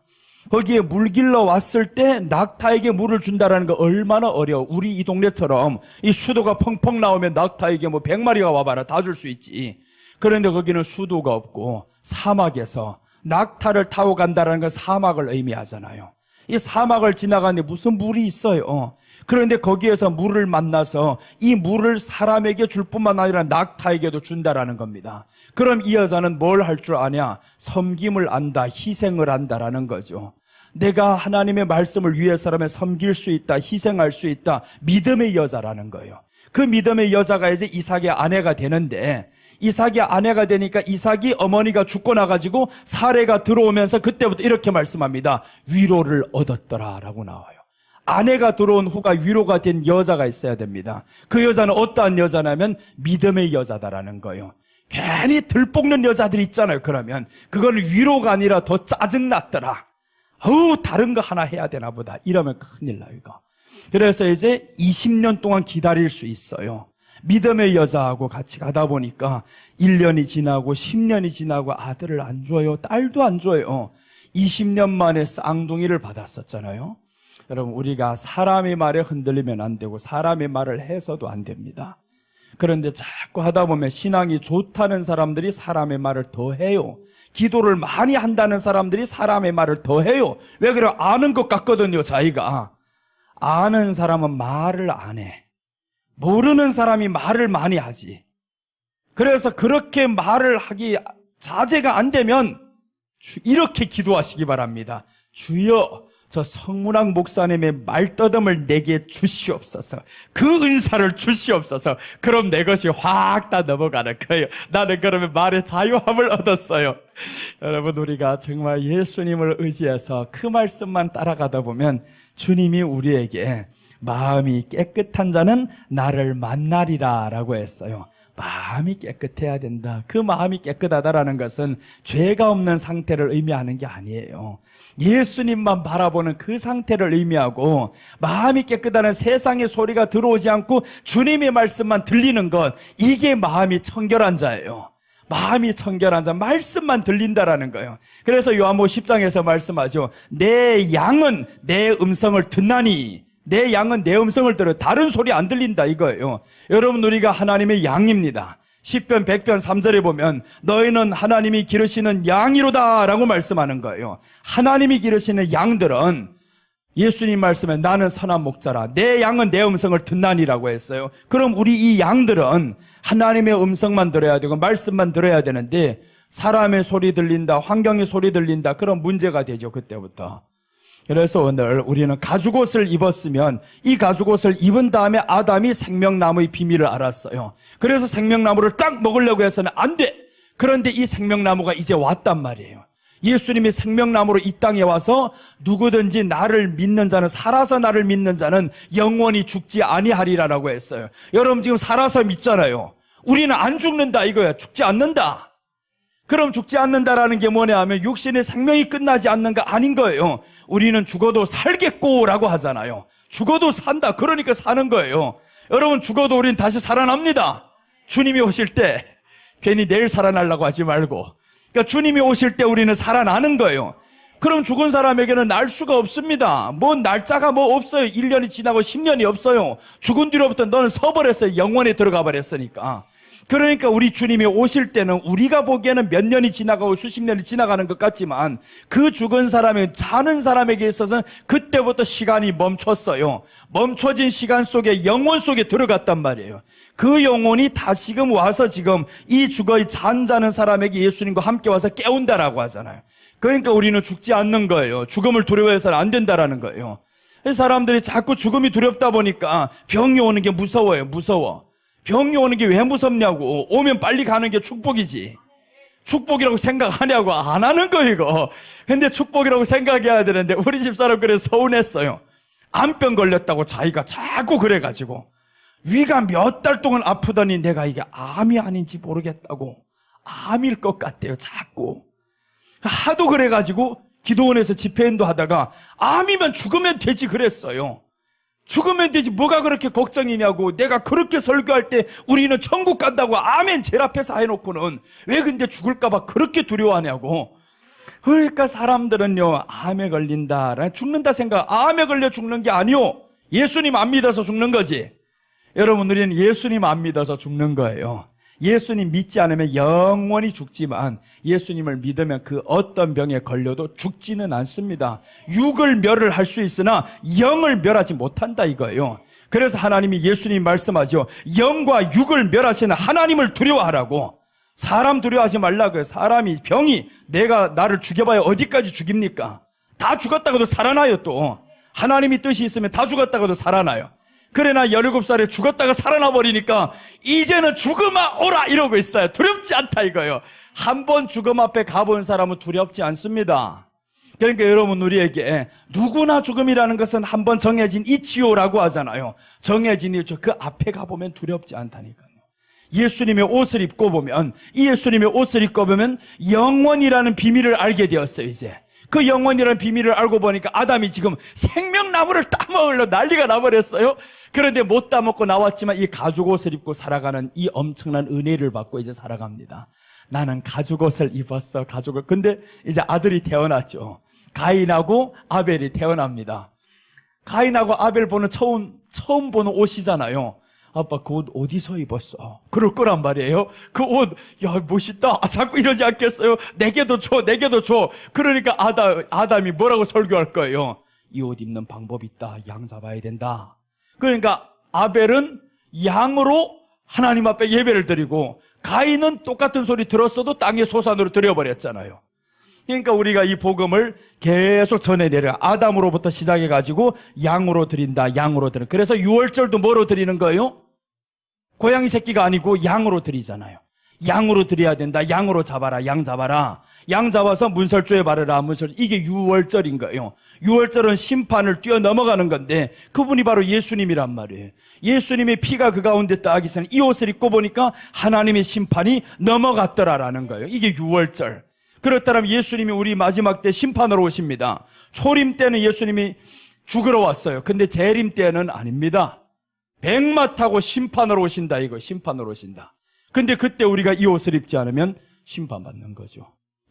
Speaker 1: 거기에 물 길러 왔을 때 낙타에게 물을 준다라는 거 얼마나 어려워. 우리 이 동네처럼 이 수도가 펑펑 나오면 낙타에게 뭐 100마리가 와봐라 다 줄 수 있지. 그런데 거기는 수도가 없고 사막에서 낙타를 타고 간다라는 건 사막을 의미하잖아요. 이 사막을 지나가는데 무슨 물이 있어요. 그런데 거기에서 물을 만나서 이 물을 사람에게 줄 뿐만 아니라 낙타에게도 준다라는 겁니다. 그럼 이 여자는 뭘 할 줄 아냐? 섬김을 안다, 희생을 한다라는 거죠. 내가 하나님의 말씀을 위해서라면 섬길 수 있다, 희생할 수 있다, 믿음의 여자라는 거예요. 그 믿음의 여자가 이제 이삭의 아내가 되는데, 이삭의 아내가 되니까 이삭이 어머니가 죽고 나가지고 사례가 들어오면서 그때부터 이렇게 말씀합니다. 위로를 얻었더라라고 나와요. 아내가 들어온 후가 위로가 된 여자가 있어야 됩니다. 그 여자는 어떠한 여자냐면 믿음의 여자다라는 거예요. 괜히 들볶는 여자들 있잖아요. 그러면 그거는 위로가 아니라 더 짜증났더라. 다른 거 하나 해야 되나 보다. 이러면 큰일 나요, 이거. 그래서 이제 20년 동안 기다릴 수 있어요. 믿음의 여자하고 같이 가다 보니까 1년이 지나고 10년이 지나고 아들을 안 줘요. 딸도 안 줘요. 20년 만에 쌍둥이를 받았었잖아요. 여러분, 우리가 사람의 말에 흔들리면 안 되고 사람의 말을 해서도 안 됩니다. 그런데 자꾸 하다 보면 신앙이 좋다는 사람들이 사람의 말을 더 해요. 기도를 많이 한다는 사람들이 사람의 말을 더 해요. 왜 그래요? 아는 것 같거든요, 자기가. 아는 사람은 말을 안 해. 모르는 사람이 말을 많이 하지. 그래서 그렇게 말을 하기 자제가 안 되면 이렇게 기도하시기 바랍니다. 주여, 저 성문학 목사님의 말떠듬을 내게 주시옵소서. 그 은사를 주시옵소서. 그럼 내 것이 확 다 넘어가는 거예요. 나는 그러면 말의 자유함을 얻었어요. 여러분, 우리가 정말 예수님을 의지해서 그 말씀만 따라가다 보면 주님이 우리에게 마음이 깨끗한 자는 나를 만나리라 라고 했어요. 마음이 깨끗해야 된다. 그 마음이 깨끗하다라는 것은 죄가 없는 상태를 의미하는 게 아니에요. 예수님만 바라보는 그 상태를 의미하고, 마음이 깨끗하는 세상의 소리가 들어오지 않고 주님의 말씀만 들리는 것, 이게 마음이 청결한 자예요. 마음이 청결한 자, 말씀만 들린다라는 거예요. 그래서 요한복음 10장에서 말씀하죠. 내 양은 내 음성을 듣나니, 내 양은 내 음성을 들어 다른 소리 안 들린다 이거예요. 여러분, 우리가 하나님의 양입니다. 시편 100편 3절에 보면 너희는 하나님이 기르시는 양이로다 라고 말씀하는 거예요. 하나님이 기르시는 양들은 예수님 말씀에 나는 선한 목자라, 내 양은 내 음성을 듣나니라고 했어요. 그럼 우리 이 양들은 하나님의 음성만 들어야 되고 말씀만 들어야 되는데 사람의 소리 들린다, 환경의 소리 들린다, 그런 문제가 되죠, 그때부터. 그래서 오늘 우리는 가죽옷을 입었으면 이 가죽옷을 입은 다음에 아담이 생명나무의 비밀을 알았어요. 그래서 생명나무를 딱 먹으려고 해서는 안 돼! 그런데 이 생명나무가 이제 왔단 말이에요. 예수님이 생명나무로 이 땅에 와서 누구든지 나를 믿는 자는, 살아서 나를 믿는 자는 영원히 죽지 아니하리라라고 했어요. 여러분 지금 살아서 믿잖아요. 우리는 안 죽는다 이거야. 죽지 않는다. 그럼 죽지 않는다라는 게 뭐냐 하면 육신의 생명이 끝나지 않는 거 아닌 거예요. 우리는 죽어도 살겠고라고 하잖아요. 죽어도 산다. 그러니까 사는 거예요. 여러분 죽어도 우리는 다시 살아납니다. 주님이 오실 때 괜히 내일 살아나려고 하지 말고, 그러니까 주님이 오실 때 우리는 살아나는 거예요. 그럼 죽은 사람에게는 날 수가 없습니다. 뭐 날짜가 뭐 없어요. 1년이 지나고 10년이 없어요. 죽은 뒤로부터 너는 서버렸어요. 영원에 들어가 버렸으니까. 그러니까 우리 주님이 오실 때는 우리가 보기에는 몇 년이 지나가고 수십 년이 지나가는 것 같지만 그 죽은 사람의, 자는 사람에게 있어서는 그때부터 시간이 멈췄어요. 멈춰진 시간 속에 영혼 속에 들어갔단 말이에요. 그 영혼이 다시금 와서 지금 이 죽어 잠자는 사람에게 예수님과 함께 와서 깨운다라고 하잖아요. 그러니까 우리는 죽지 않는 거예요. 죽음을 두려워해서는 안 된다라는 거예요. 사람들이 자꾸 죽음이 두렵다 보니까 병이 오는 게 무서워요. 무서워. 병이 오는 게 왜 무섭냐고. 오면 빨리 가는 게 축복이지. 축복이라고 생각하냐고. 안 하는 거 이거. 근데 축복이라고 생각해야 되는데 우리 집사람 그래서 서운했어요. 암병 걸렸다고 자기가 자꾸 그래가지고 위가 몇 달 동안 아프더니 내가 이게 암이 아닌지 모르겠다고. 암일 것 같대요. 자꾸. 하도 그래가지고 기도원에서 집회인도 하다가 암이면 죽으면 되지 그랬어요. 죽으면 되지 뭐가 그렇게 걱정이냐고. 내가 그렇게 설교할 때 우리는 천국 간다고 아멘 제일 앞에서 해놓고는 왜 근데 죽을까 봐 그렇게 두려워하냐고. 그러니까 사람들은요, 암에 걸린다, 죽는다 생각, 암에 걸려 죽는 게 아니요, 예수님 안 믿어서 죽는 거지. 여러분, 우리는 예수님 안 믿어서 죽는 거예요. 예수님 믿지 않으면 영원히 죽지만 예수님을 믿으면 그 어떤 병에 걸려도 죽지는 않습니다. 육을 멸을 할 수 있으나 영을 멸하지 못한다 이거예요. 그래서 하나님이 예수님 말씀하죠. 영과 육을 멸하시는 하나님을 두려워하라고. 사람 두려워하지 말라고요. 사람이, 병이 내가 나를 죽여봐야 어디까지 죽입니까? 다 죽었다가도 살아나요. 또 하나님이 뜻이 있으면 다 죽었다가도 살아나요. 그래 나 17살에 죽었다가 살아나 버리니까 이제는 죽음아 오라 이러고 있어요. 두렵지 않다 이거예요. 한 번 죽음 앞에 가본 사람은 두렵지 않습니다. 그러니까 여러분, 우리에게 누구나 죽음이라는 것은 한 번 정해진 이치요라고 하잖아요. 정해진 이치요. 그 앞에 가보면 두렵지 않다니까요. 예수님의 옷을 입고 보면, 이 예수님의 옷을 입고 보면 영원이라는 비밀을 알게 되었어요. 이제 그 영원이라는 비밀을 알고 보니까 아담이 지금 생명나무를 따먹으려 난리가 나버렸어요. 그런데 못 따먹고 나왔지만 이 가죽옷을 입고 살아가는 이 엄청난 은혜를 받고 이제 살아갑니다. 나는 가죽옷을 입었어. 가죽을. 근데 이제 아들이 태어났죠. 가인하고 아벨이 태어납니다. 가인하고 아벨 보는 처음 보는 옷이잖아요. 아빠 그 옷 어디서 입었어? 그럴 거란 말이에요. 그 옷, 야 멋있다. 자꾸 이러지 않겠어요? 내게도 줘. 그러니까 아담이 뭐라고 설교할 거예요? 이 옷 입는 방법이 있다. 양 잡아야 된다. 그러니까 아벨은 양으로 하나님 앞에 예배를 드리고, 가인은 똑같은 소리 들었어도 땅의 소산으로 드려버렸잖아요. 그러니까 우리가 이 복음을 계속 전해내려 아담으로부터 시작해가지고 양으로 드린다. 그래서 유월절도 뭐로 드리는 거예요? 고양이 새끼가 아니고 양으로 드리잖아요. 양으로 드려야 된다. 양으로 잡아라. 양 잡아라. 양 잡아서 문설주에 바르라. 이게 유월절인 거예요. 유월절은 심판을 뛰어넘어가는 건데 그분이 바로 예수님이란 말이에요. 예수님의 피가 그 가운데 딱 있으니 이 옷을 입고 보니까 하나님의 심판이 넘어갔더라라는 거예요. 이게 유월절. 그렇다면 예수님이 우리 마지막 때 심판으로 오십니다. 초림 때는 예수님이 죽으러 왔어요. 근데 재림 때는 아닙니다. 백마 타고 심판으로 오신다 이거. 심판으로 오신다. 근데 그때 우리가 이 옷을 입지 않으면 심판받는 거죠.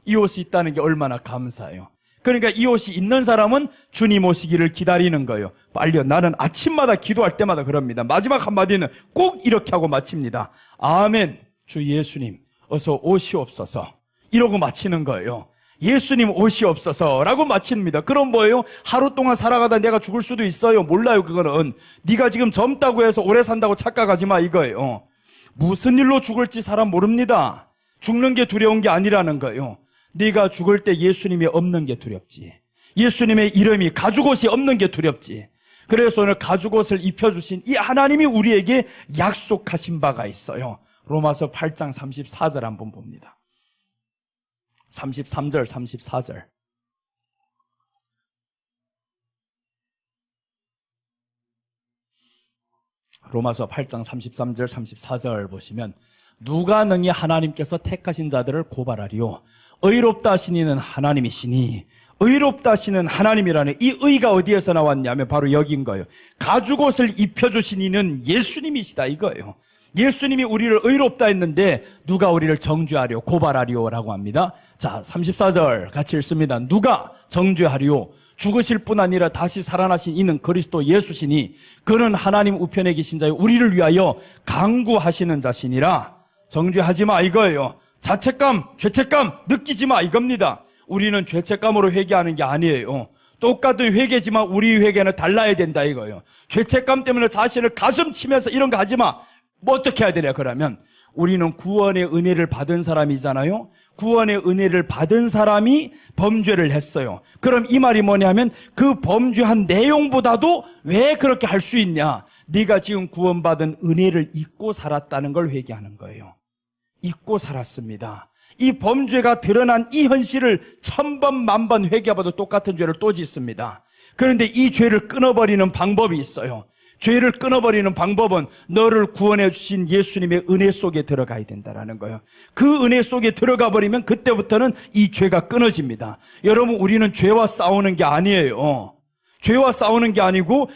Speaker 1: 이 옷이 있다는 게 얼마나 감사해요. 그러니까 이 옷이 있는 사람은 주님 오시기를 기다리는 거예요. 빨리요. 나는 아침마다 기도할 때마다 그럽니다. 마지막 한마디는 꼭 이렇게 하고 마칩니다. 아멘. 주 예수님 어서 오시옵소서. 이러고 마치는 거예요. 예수님 오시옵소서라고 마칩니다. 그럼 뭐예요? 하루 동안 살아가다 내가 죽을 수도 있어요. 몰라요. 그거는 네가 지금 젊다고 해서 오래 산다고 착각하지 마 이거예요. 무슨 일로 죽을지 사람 모릅니다. 죽는 게 두려운 게 아니라는 거예요. 네가 죽을 때 예수님이 없는 게 두렵지. 예수님의 이름이 가죽옷이 없는 게 두렵지. 그래서 오늘 가죽옷을 입혀주신 이 하나님이 우리에게 약속하신 바가 있어요. 로마서 8장 34절 한번 봅니다. 33절, 34절. 로마서 8장 33절, 34절 보시면 누가 능히 하나님께서 택하신 자들을 고발하리요. 의롭다 하시니는 하나님이시니 의롭다 하시는 하나님이라는 이 의가 어디에서 나왔냐면 바로 여기인 거예요. 가죽옷을 입혀주신 이는 예수님이시다 이거예요. 예수님이 우리를 의롭다 했는데 누가 우리를 정죄하려 고발하리오라고 합니다. 자, 34절 같이 읽습니다. 누가 정죄하리오. 죽으실 뿐 아니라 다시 살아나신 이는 그리스도 예수시니 그는 하나님 우편에 계신 자요 우리를 위하여 강구하시는 자시니라. 정죄하지 마 이거예요. 자책감, 죄책감 느끼지 마 이겁니다. 우리는 죄책감으로 회개하는 게 아니에요. 똑같은 회개지만 우리 회개는 달라야 된다 이거예요. 죄책감 때문에 자신을 가슴 치면서 이런 거 하지 마. 뭐 어떻게 해야 되냐 그러면 우리는 구원의 은혜를 받은 사람이잖아요. 구원의 은혜를 받은 사람이 범죄를 했어요. 그럼 이 말이 뭐냐면 그 범죄한 내용보다도 왜 그렇게 할 수 있냐. 네가 지금 구원받은 은혜를 잊고 살았다는 걸 회개하는 거예요. 잊고 살았습니다. 이 범죄가 드러난 이 현실을 1000번 만번 회개해봐도 똑같은 죄를 또 짓습니다. 그런데 이 죄를 끊어버리는 방법이 있어요. 죄를 끊어버리는 방법은 너를 구원해 주신 예수님의 은혜 속에 들어가야 된다는 거예요. 그 은혜 속에 들어가 버리면 그때부터는 이 죄가 끊어집니다. 여러분, 우리는 죄와 싸우는 게 아니에요. 죄와 싸우는 게 아니고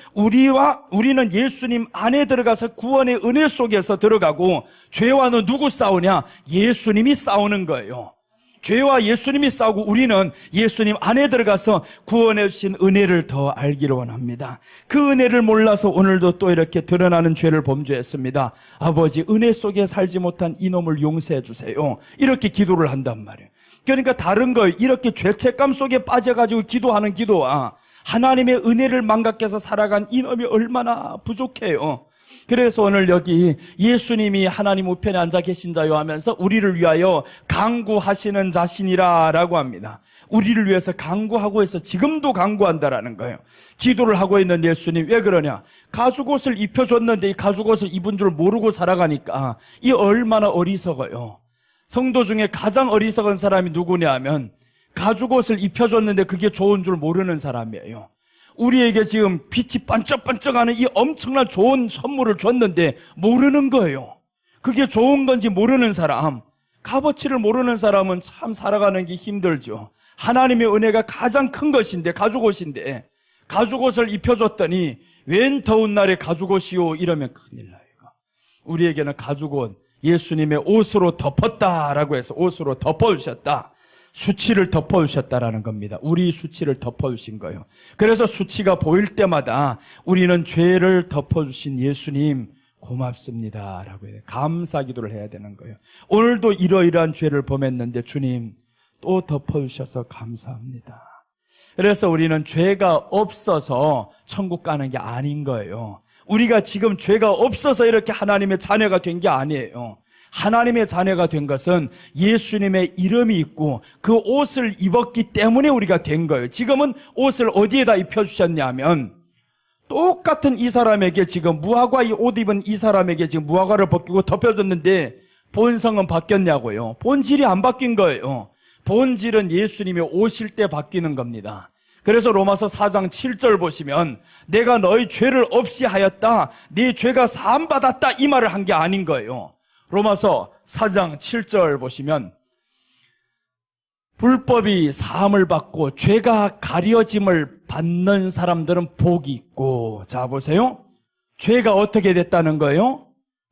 Speaker 1: 우리는 예수님 안에 들어가서 구원의 은혜 속에서 들어가고 죄와는 누구 싸우냐? 예수님이 싸우는 거예요. 죄와 예수님이 싸우고 우리는 예수님 안에 들어가서 구원해 주신 은혜를 더 알기를 원합니다. 그 은혜를 몰라서 오늘도 또 이렇게 드러나는 죄를 범죄했습니다. 아버지, 은혜 속에 살지 못한 이놈을 용서해 주세요. 이렇게 기도를 한단 말이에요. 그러니까 다른 거 이렇게 죄책감 속에 빠져가지고 기도하는 기도와 하나님의 은혜를 망각해서 살아간 이놈이 얼마나 부족해요. 그래서 오늘 여기 예수님이 하나님 우편에 앉아 계신 자요 하면서 우리를 위하여 강구하시는 자신이라 라고 합니다. 우리를 위해서 강구하고 해서 지금도 강구한다라는 거예요. 기도를 하고 있는 예수님 왜 그러냐? 가죽옷을 입혀줬는데 이 가죽옷을 입은 줄 모르고 살아가니까 이 얼마나 어리석어요. 성도 중에 가장 어리석은 사람이 누구냐 하면 가죽옷을 입혀줬는데 그게 좋은 줄 모르는 사람이에요. 우리에게 지금 빛이 반짝반짝하는 이 엄청난 좋은 선물을 줬는데 모르는 거예요. 그게 좋은 건지 모르는 사람, 값어치를 모르는 사람은 참 살아가는 게 힘들죠. 하나님의 은혜가 가장 큰 것인데 가죽옷인데 가죽옷을 입혀줬더니 웬 더운 날에 가죽옷이요 이러면 큰일 나요. 우리에게는 가죽옷 예수님의 옷으로 덮었다라고 해서 옷으로 덮어주셨다. 수치를 덮어주셨다라는 겁니다. 우리 수치를 덮어주신 거예요. 그래서 수치가 보일 때마다 우리는 죄를 덮어주신 예수님 고맙습니다 라고 해야 돼요. 감사 기도를 해야 되는 거예요. 오늘도 이러이러한 죄를 범했는데 주님 또 덮어주셔서 감사합니다. 그래서 우리는 죄가 없어서 천국 가는 게 아닌 거예요. 우리가 지금 죄가 없어서 이렇게 하나님의 자녀가 된 게 아니에요. 하나님의 자녀가 된 것은 예수님의 이름이 있고 그 옷을 입었기 때문에 우리가 된 거예요. 지금은 옷을 어디에다 입혀주셨냐면 똑같은 이 사람에게 지금 무화과 이 옷 입은 이 사람에게 지금 무화과를 벗기고 덮여줬는데 본성은 바뀌었냐고요? 본질이 안 바뀐 거예요. 본질은 예수님이 오실 때 바뀌는 겁니다. 그래서 로마서 4장 7절 보시면 내가 너희 죄를 없이 하였다. 네 죄가 사함받았다. 이 말을 한 게 아닌 거예요. 로마서 4장 7절 보시면 불법이 사함을 받고 죄가 가려짐을 받는 사람들은 복이 있고, 자 보세요. 죄가 어떻게 됐다는 거예요?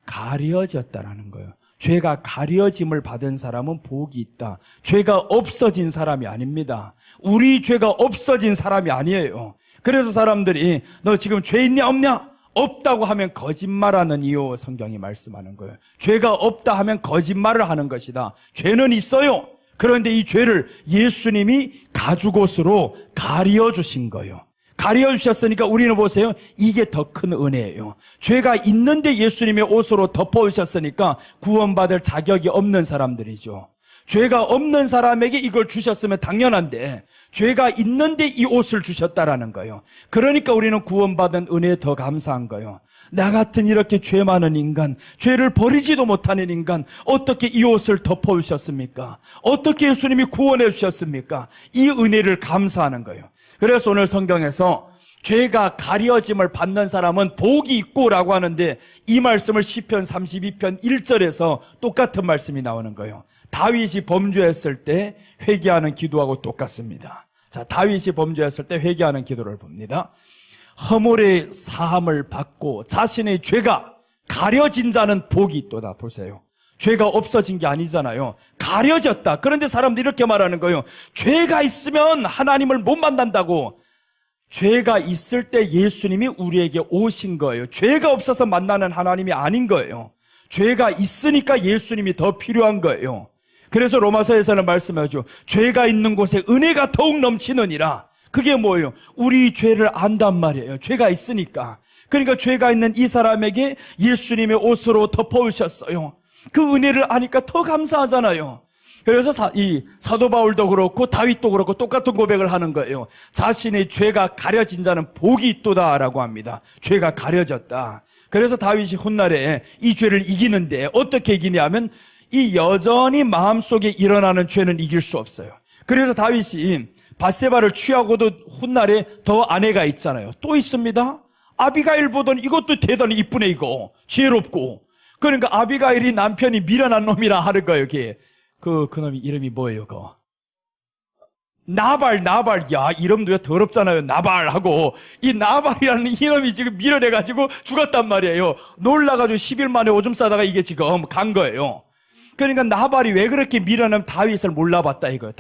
Speaker 1: 가려졌다는 거예요. 죄가 가려짐을 받은 사람은 복이 있다. 죄가 없어진 사람이 아닙니다. 우리 죄가 없어진 사람이 아니에요. 그래서 사람들이 너 지금 죄 있냐 없냐? 없다고 하면 거짓말하는 이유 성경이 말씀하는 거예요. 죄가 없다 하면 거짓말을 하는 것이다. 죄는 있어요. 그런데 이 죄를 예수님이 가죽옷으로 가려주신 거예요. 가려주셨으니까 우리는 보세요. 이게 더 큰 은혜예요. 죄가 있는데 예수님의 옷으로 덮어주셨으니까 구원받을 자격이 없는 사람들이죠. 죄가 없는 사람에게 이걸 주셨으면 당연한데 죄가 있는데 이 옷을 주셨다라는 거예요. 그러니까 우리는 구원받은 은혜에 더 감사한 거예요. 나 같은 이렇게 죄 많은 인간, 죄를 버리지도 못하는 인간, 어떻게 이 옷을 덮어주셨습니까? 어떻게 예수님이 구원해 주셨습니까? 이 은혜를 감사하는 거예요. 그래서 오늘 성경에서 죄가 가려짐을 받는 사람은 복이 있고라고 하는데 이 말씀을 시편 32편 1절에서 똑같은 말씀이 나오는 거예요. 다윗이 범죄했을 때 회개하는 기도하고 똑같습니다. 자, 다윗이 범죄했을 때 회개하는 기도를 봅니다. 허물의 사함을 받고 자신의 죄가 가려진 자는 복이 있도다. 보세요. 죄가 없어진 게 아니잖아요. 가려졌다. 그런데 사람들이 이렇게 말하는 거예요. 죄가 있으면 하나님을 못 만난다고. 죄가 있을 때 예수님이 우리에게 오신 거예요. 죄가 없어서 만나는 하나님이 아닌 거예요. 죄가 있으니까 예수님이 더 필요한 거예요. 그래서 로마서에서는 말씀하죠. 죄가 있는 곳에 은혜가 더욱 넘치느니라. 그게 뭐예요? 우리 죄를 안단 말이에요. 죄가 있으니까. 그러니까 죄가 있는 이 사람에게 예수님의 옷으로 덮어주셨어요. 그 은혜를 아니까 더 감사하잖아요. 그래서 이 사도 바울도 그렇고 다윗도 그렇고 똑같은 고백을 하는 거예요. 자신의 죄가 가려진 자는 복이 있도다라고 합니다. 죄가 가려졌다. 그래서 다윗이 훗날에 이 죄를 이기는데 어떻게 이기냐면 이 여전히 마음속에 일어나는 죄는 이길 수 없어요. 그래서 다윗이 밧세바를 취하고도 훗날에 더 아내가 있잖아요. 또 있습니다. 아비가일 보더니 이것도 대단히 이쁘네 이거. 지혜롭고. 그러니까 아비가일이 남편이 미련한 놈이라 하는 거예요. 그 놈이 이름이 뭐예요? 그거? 나발. 야, 이름도 더럽잖아요. 나발하고. 이 나발이라는 이름이 지금 미련해가지고 죽었단 말이에요. 놀라가지고 10일 만에 오줌 싸다가 이게 지금 간 거예요. 그러니까 나발이 왜 그렇게 미련하면 다윗을 몰라봤다 이거예요.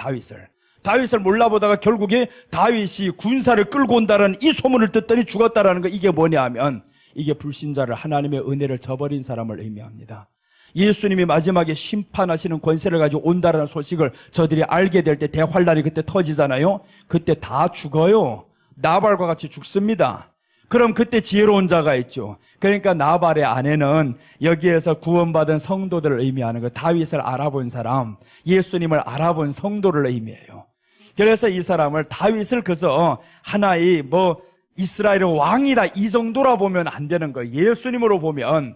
Speaker 1: 다윗을 몰라보다가 결국에 다윗이 군사를 끌고 온다는 이 소문을 듣더니 죽었다라는 거. 이게 뭐냐 하면 이게 불신자를 하나님의 은혜를 저버린 사람을 의미합니다. 예수님이 마지막에 심판하시는 권세를 가지고 온다라는 소식을 저들이 알게 될 때 대환란이 그때 터지잖아요. 그때 다 죽어요. 나발과 같이 죽습니다. 그럼 그때 지혜로운 자가 있죠. 그러니까 나발의 아내는 여기에서 구원받은 성도들을 의미하는 거. 다윗을 알아본 사람, 예수님을 알아본 성도를 의미해요. 그래서 이 사람을 다윗을 그저 하나의 이스라엘의 왕이다 이 정도라 보면 안 되는 거예요. 예수님으로 보면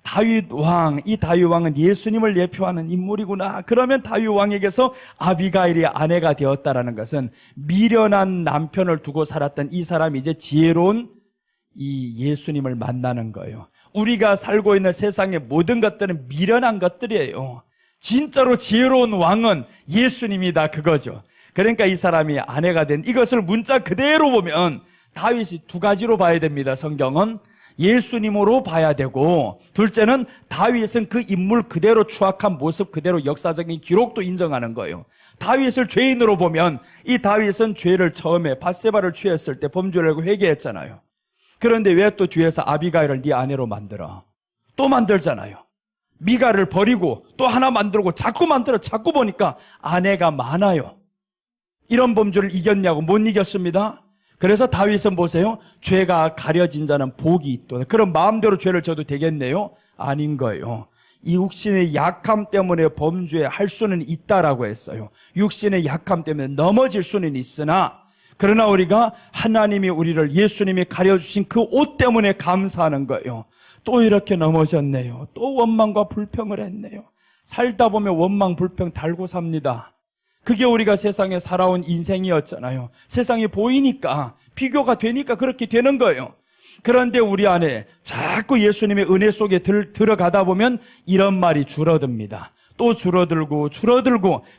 Speaker 1: 다윗 왕, 이 다윗 왕은 예수님을 예표하는 인물이구나. 그러면 다윗 왕에게서 아비가일이 아내가 되었다라는 것은 미련한 남편을 두고 살았던 이 사람이 이제 지혜로운 이 예수님을 만나는 거예요. 우리가 살고 있는 세상의 모든 것들은 미련한 것들이에요. 진짜로 지혜로운 왕은 예수님이다 그거죠. 그러니까 이 사람이 아내가 된 이것을 문자 그대로 보면 다윗이 두 가지로 봐야 됩니다. 성경은 예수님으로 봐야 되고, 둘째는 다윗은 그 인물 그대로 추악한 모습 그대로 역사적인 기록도 인정하는 거예요. 다윗을 죄인으로 보면 이 다윗은 죄를 처음에 밧세바를 취했을 때 범죄를 하고 회개했잖아요. 그런데 왜 또 뒤에서 아비가일을 네 아내로 만들어? 또 만들잖아요. 미갈을 버리고 또 하나 만들고 자꾸 보니까 아내가 많아요. 이런 범죄를 이겼냐고 못 이겼습니다. 그래서 다윗은 보세요. 죄가 가려진 자는 복이 있도다. 그럼 마음대로 죄를 져도 되겠네요? 아닌 거예요. 이 육신의 약함 때문에 범죄할 수는 있다라고 했어요. 육신의 약함 때문에 넘어질 수는 있으나 그러나 우리가 하나님이 우리를 예수님이 가려주신 그 옷 때문에 감사하는 거예요. 또 이렇게 넘어졌네요. 또 원망과 불평을 했네요. 살다 보면 원망, 불평 달고 삽니다. 그게 우리가 세상에 살아온 인생이었잖아요. 세상이 보이니까, 비교가 되니까 그렇게 되는 거예요. 그런데 우리 안에 자꾸 예수님의 은혜 속에 들어가다 보면 이런 말이 줄어듭니다. 또 줄어들고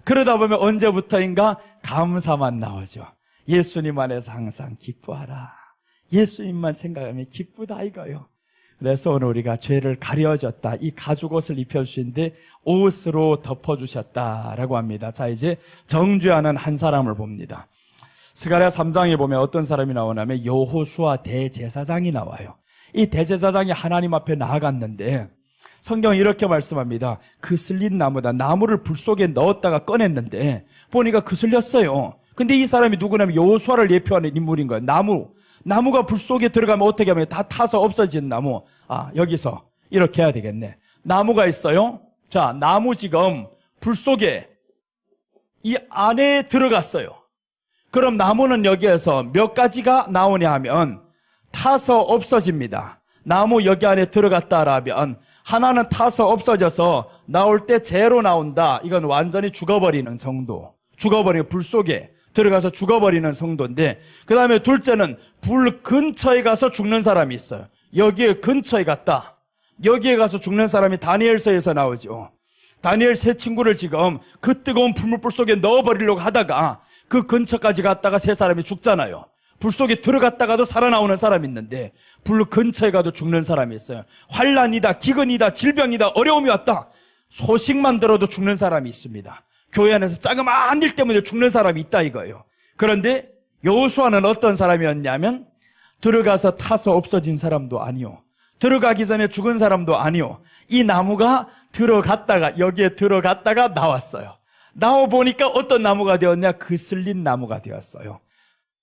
Speaker 1: 그러다 보면 언제부터인가 감사만 나오죠. 예수님 안에서 항상 기뻐하라. 예수님만 생각하면 기쁘다 이거요. 그래서 오늘 우리가 죄를 가려졌다. 이 가죽옷을 입혀주신데 옷으로 덮어주셨다라고 합니다. 자, 이제 정죄하는 한 사람을 봅니다. 스가랴 3장에 보면 어떤 사람이 나오냐면 여호수아 대제사장이 나와요. 이 대제사장이 하나님 앞에 나아갔는데 성경이 이렇게 말씀합니다. 그슬린 나무다. 나무를 불 속에 넣었다가 꺼냈는데 보니까 그슬렸어요. 근데 이 사람이 누구냐면 여호수아를 예표하는 인물인 거예요. 나무가 불 속에 들어가면 어떻게 하면 다 타서 없어지는 나무. 여기서 이렇게 해야 되겠네. 나무가 있어요. 자, 나무 지금 불 속에 이 안에 들어갔어요. 그럼 나무는 여기에서 몇 가지가 나오냐 하면 타서 없어집니다. 나무 여기 안에 들어갔다라면 하나는 타서 없어져서 나올 때 재로 나온다. 이건 완전히 죽어버리는 정도. 죽어버리는 불 속에 들어가서 죽어버리는 정도인데, 그 다음에 둘째는 불 근처에 가서 죽는 사람이 있어요. 여기에 근처에 갔다. 여기에 가서 죽는 사람이 다니엘서에서 나오죠. 다니엘 세 친구를 지금 그 뜨거운 불 속에 넣어버리려고 하다가 그 근처까지 갔다가 세 사람이 죽잖아요. 불 속에 들어갔다가도 살아나오는 사람이 있는데 불 근처에 가도 죽는 사람이 있어요. 환난이다, 기근이다, 질병이다, 어려움이 왔다. 소식만 들어도 죽는 사람이 있습니다. 교회 안에서 자그마한 일 때문에 죽는 사람이 있다 이거예요. 그런데 여호수아는 어떤 사람이었냐면 들어가서 타서 없어진 사람도 아니요, 들어가기 전에 죽은 사람도 아니요, 이 나무가 들어갔다가 여기에 들어갔다가 나왔어요. 나와 보니까 어떤 나무가 되었냐? 그슬린 나무가 되었어요.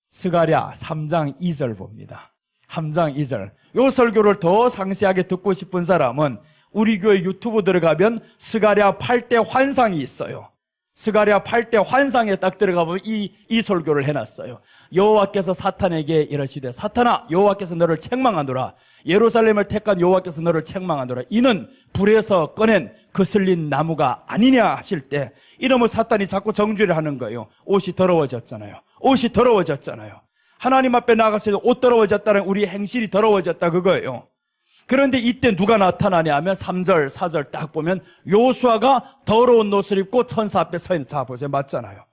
Speaker 1: 스가랴 3장 2절 봅니다. 3장 2절. 요 설교를 더 상세하게 듣고 싶은 사람은 우리 교회 유튜브 들어가면 스가랴 8대 환상이 있어요. 스가랴 8대 환상에 딱 들어가보면 이 설교를 해놨어요. 여호와께서 사탄에게 이러시되 사탄아, 여호와께서 너를 책망하노라. 예루살렘을 택한 여호와께서 너를 책망하노라. 이는 불에서 꺼낸 거슬린 나무가 아니냐 하실 때, 이러면 사탄이 자꾸 정죄를 하는 거예요. 옷이 더러워졌잖아요. 옷이 더러워졌잖아요. 하나님 앞에 나갔을 때 옷 더러워졌다는 우리 행실이 더러워졌다 그거예요. 그런데 이때 누가 나타나냐 하면 3절 4절 딱 보면 여호수아가 더러운 옷을 입고 천사 앞에 서 있는, 자 보세요, 맞잖아요.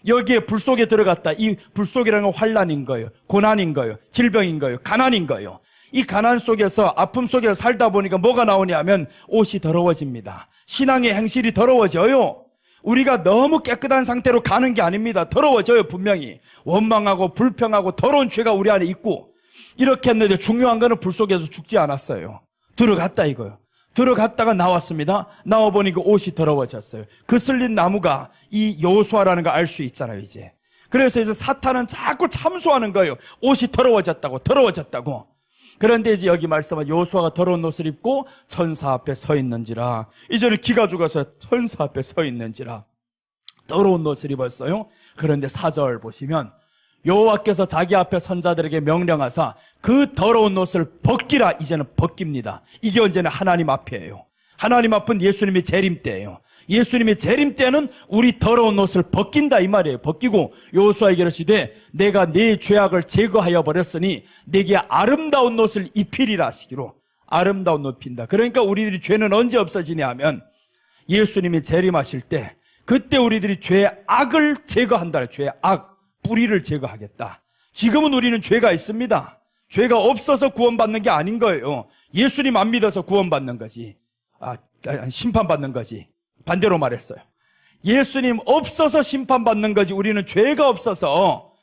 Speaker 1: 여기에 불 속에 들어갔다. 이 불 속이라는 건 환난인 거예요, 고난인 거예요, 질병인 거예요, 가난인 거예요. 이 가난 속에서, 아픔 속에서 살다 보니까 뭐가 나오냐 하면 옷이 더러워집니다. 신앙의 행실이 더러워져요. 우리가 너무 깨끗한 상태로 가는 게 아닙니다. 더러워져요. 분명히 원망하고 불평하고 더러운 죄가 우리 안에 있고, 이렇게 했는데 중요한 거는 불 속에서 죽지 않았어요. 들어갔다 이거요. 들어갔다가 나왔습니다. 나와보니까 옷이 더러워졌어요. 그슬린 나무가 이 여호수아라는 걸 알 수 있잖아요 이제. 그래서 이제 사탄은 자꾸 참소하는 거예요. 옷이 더러워졌다고. 그런데 이제 여기 말씀은 여호수아가 더러운 옷을 입고 천사 앞에 서 있는지라. 이제는 기가 죽어서 천사 앞에 서 있는지라. 더러운 옷을 입었어요. 그런데 4절 보시면 여호와께서 자기 앞에 선자들에게 명령하사 그 더러운 옷을 벗기라. 이제는 벗깁니다. 이게 언제나 하나님 앞이에요. 하나님 앞은 예수님의 재림 때예요. 예수님의 재림 때는 우리 더러운 옷을 벗긴다 이 말이에요. 벗기고 여호수아에게 이르시되 내가 네 죄악을 제거하여 버렸으니 내게 아름다운 옷을 입히리라 하시기로. 아름다운 옷 입힌다. 그러니까 우리들이 죄는 언제 없어지냐 하면 예수님이 재림하실 때, 그때 우리들이 죄의 악을 제거한다. 죄의 악, 뿌리를 제거하겠다. 지금은 우리는 죄가 있습니다. 죄가 없어서 구원받는 게 아닌 거예요. 예수님 안 믿어서 구원받는 거지. 심판받는 거지. 반대로 말했어요. 예수님 없어서 심판받는 거지. 우리는 죄가 없어서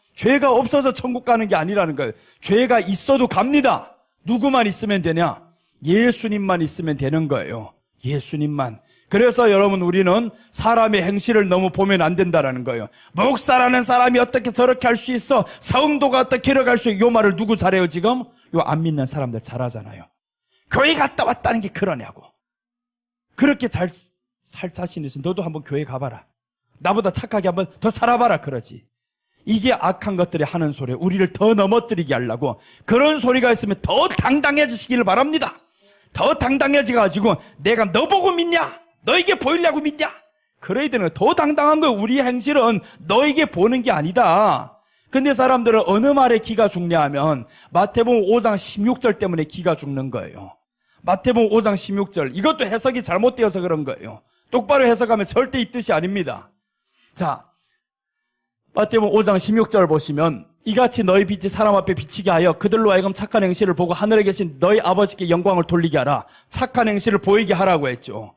Speaker 1: 천국 가는 게 아니라는 거예요. 죄가 있어도 갑니다. 누구만 있으면 되냐? 예수님만 있으면 되는 거예요. 예수님만. 그래서 여러분, 우리는 사람의 행실을 너무 보면 안 된다라는 거예요. 목사라는 사람이 어떻게 저렇게 할 수 있어? 성도가 어떻게 이렇게 할 수 있어? 요 말을 누구 잘해요 지금? 요 안 믿는 사람들 잘하잖아요. 교회 갔다 왔다는 게 그러냐고. 그렇게 잘 살 자신 있으면 너도 한번 교회 가봐라. 나보다 착하게 한번 더 살아봐라 그러지. 이게 악한 것들이 하는 소리, 우리를 더 넘어뜨리게 하려고. 그런 소리가 있으면 더 당당해지시기를 바랍니다. 더 당당해져가지고 내가 너 보고 믿냐? 너에게 보이려고 믿냐? 그래야 되는 거야. 더 당당한 거예요. 우리의 행실은 너에게 보는 게 아니다. 근데 사람들은 어느 말에 기가 죽냐 하면 마태복음 5장 16절 때문에 기가 죽는 거예요. 마태복음 5장 16절. 이것도 해석이 잘못되어서 그런 거예요. 똑바로 해석하면 절대 이 뜻이 아닙니다. 자, 마태복음 5장 16절 보시면 이같이 너희 빛이 사람 앞에 비치게 하여 그들로 하여금 착한 행실을 보고 하늘에 계신 너희 아버지께 영광을 돌리게 하라. 착한 행실을 보이게 하라고 했죠.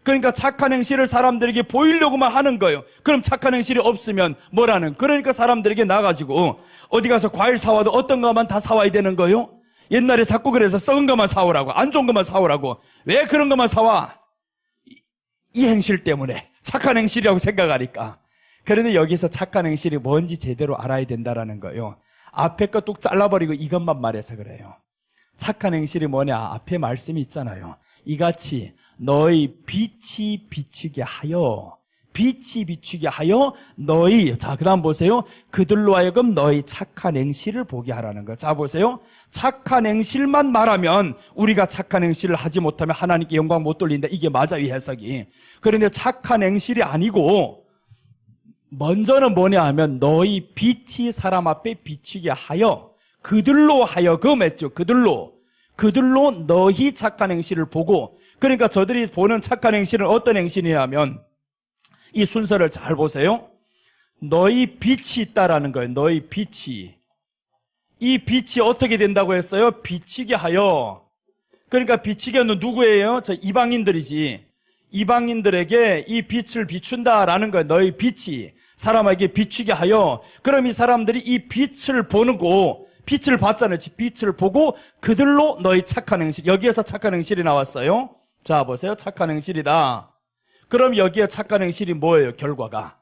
Speaker 1: 그러니까 착한 행실을 사람들에게 보이려고만 하는 거예요. 그럼 착한 행실이 없으면 뭐라는? 그러니까 사람들에게 나가지고 어디 가서 과일 사와도 어떤 것만 다 사와야 되는 거예요? 옛날에 자꾸 그래서 썩은 것만 사오라고, 안 좋은 것만 사오라고. 왜 그런 것만 사와? 이 행실 때문에. 착한 행실이라고 생각하니까. 그런데 여기서 착한 행실이 뭔지 제대로 알아야 된다라는 거예요. 앞에 거 뚝 잘라버리고 이것만 말해서 그래요. 착한 행실이 뭐냐? 앞에 말씀이 있잖아요. 이같이 너희 빛이 비추게 하여, 빛이 비추게 하여 너희, 자, 그 다음 보세요. 그들로 하여금 너희 착한 행실을 보게 하라는 거. 자, 보세요. 착한 행실만 말하면 우리가 착한 행실을 하지 못하면 하나님께 영광 못 돌린다. 이게 맞아요, 이 해석이. 그런데 착한 행실이 아니고 먼저는 뭐냐 하면 너희 빛이 사람 앞에 비추게 하여, 그들로 하여금 했죠. 그들로 너희 착한 행실을 보고, 그러니까 저들이 보는 착한 행실은 어떤 행실이냐면 이 순서를 잘 보세요. 너희 빛이 있다라는 거예요. 너희 빛이. 이 빛이 어떻게 된다고 했어요? 비치게 하여. 그러니까 비치게 하는 누구예요? 저 이방인들이지. 이방인들에게 이 빛을 비춘다라는 거예요. 너희 빛이 사람에게 비추게 하여. 그럼 이 사람들이 이 빛을 보는 거, 빛을 봤잖아요. 빛을 보고 그들로 너희 착한 행실. 여기에서 착한 행실이 나왔어요. 자, 보세요. 착한 행실이다. 그럼 여기에 착한 행실이 뭐예요? 결과가.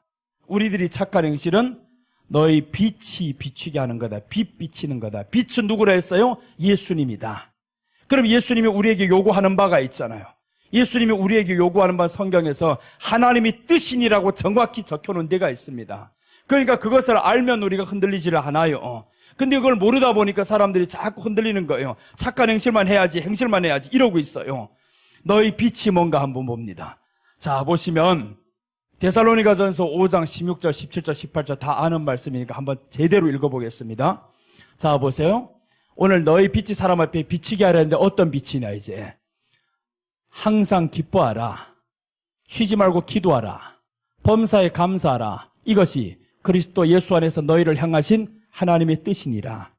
Speaker 1: 우리들이 착한 행실은 너희 빛이 비추게 하는 거다. 빛 비치는 거다. 빛은 누구라 했어요? 예수님이다. 그럼 예수님이 우리에게 요구하는 바가 있잖아요. 예수님이 우리에게 요구하는 바 성경에서 하나님이 뜻이니라고 정확히 적혀놓은 데가 있습니다. 그러니까 그것을 알면 우리가 흔들리지를 않아요. 근데 그걸 모르다 보니까 사람들이 자꾸 흔들리는 거예요. 착한 행실만 해야지, 행실만 해야지 이러고 있어요. 너희 빛이 뭔가 한번 봅니다. 자, 보시면 데살로니가전서 5장 16절, 17절, 18절 다 아는 말씀이니까 한번 제대로 읽어보겠습니다. 자, 보세요. 오늘 너희 빛이 사람 앞에 비치게 하려는데 어떤 빛이냐 이제. 항상 기뻐하라. 쉬지 말고 기도하라. 범사에 감사하라. 이것이 그리스도 예수 안에서 너희를 향하신 하나님의 뜻이니라.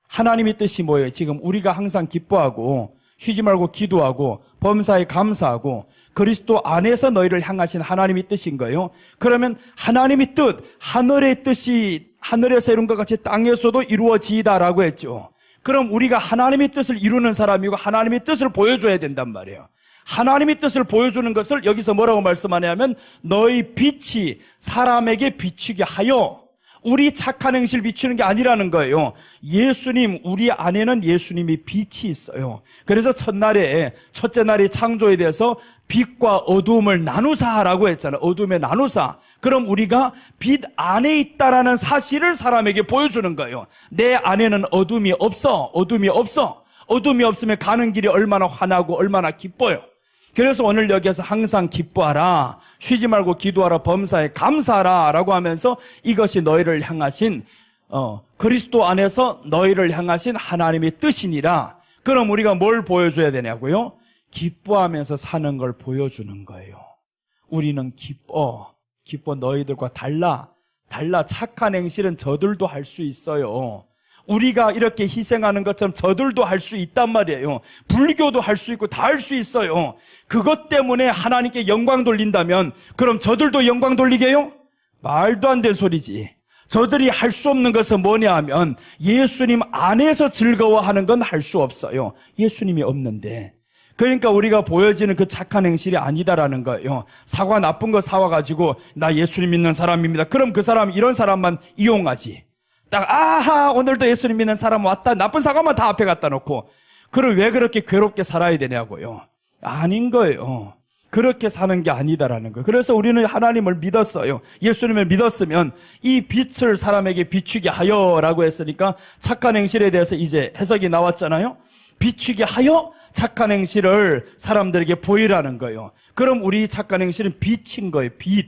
Speaker 1: 하나님의 뜻이 뭐예요? 지금 우리가 항상 기뻐하고 쉬지 말고 기도하고 범사에 감사하고 그리스도 안에서 너희를 향하신 하나님의 뜻인 거예요. 그러면 하나님의 뜻, 하늘의 뜻이 하늘에서 이룬 것 같이 땅에서도 이루어지이다라고 했죠. 그럼 우리가 하나님의 뜻을 이루는 사람이고 하나님의 뜻을 보여줘야 된단 말이에요. 하나님의 뜻을 보여주는 것을 여기서 뭐라고 말씀하냐면 너희 빛이 사람에게 비추게 하여, 우리 착한 행실 비추는 게 아니라는 거예요. 예수님, 우리 안에는 예수님이 빛이 있어요. 그래서 첫째 날의 창조에 대해서 빛과 어두움을 나누사라고 했잖아요. 어둠에 나누사. 그럼 우리가 빛 안에 있다라는 사실을 사람에게 보여주는 거예요. 내 안에는 어둠이 없어. 어둠이 없어. 어둠이 없으면 가는 길이 얼마나 환하고 얼마나 기뻐요. 그래서 오늘 여기에서 항상 기뻐하라, 쉬지 말고 기도하라, 범사에 감사하라 라고 하면서 이것이 너희를 향하신 그리스도 안에서 너희를 향하신 하나님의 뜻이니라. 그럼 우리가 뭘 보여줘야 되냐고요? 기뻐하면서 사는 걸 보여주는 거예요. 우리는 기뻐 너희들과 달라. 착한 행실은 저들도 할 수 있어요. 우리가 이렇게 희생하는 것처럼 저들도 할 수 있단 말이에요. 불교도 할 수 있고 다 할 수 있어요. 그것 때문에 하나님께 영광 돌린다면 그럼 저들도 영광 돌리게요? 말도 안 되는 소리지. 저들이 할 수 없는 것은 뭐냐 하면 예수님 안에서 즐거워하는 건 할 수 없어요. 예수님이 없는데. 그러니까 우리가 보여지는 그 착한 행실이 아니다라는 거예요. 사과 나쁜 거 사와가지고 나 예수님 믿는 사람입니다. 그럼 그 사람 이런 사람만 이용하지. 딱 아하 오늘도 예수님 믿는 사람 왔다. 나쁜 사과만 다 앞에 갖다 놓고 그럼 왜 그렇게 괴롭게 살아야 되냐고요. 아닌 거예요. 그렇게 사는 게 아니다라는 거예요. 그래서 우리는 하나님을 믿었어요. 예수님을 믿었으면 이 빛을 사람에게 비추게 하여라고 했으니까 착한 행실에 대해서 이제 해석이 나왔잖아요. 비추게 하여 착한 행실을 사람들에게 보이라는 거예요. 그럼 우리 착한 행실은 빛인 거예요. 빛.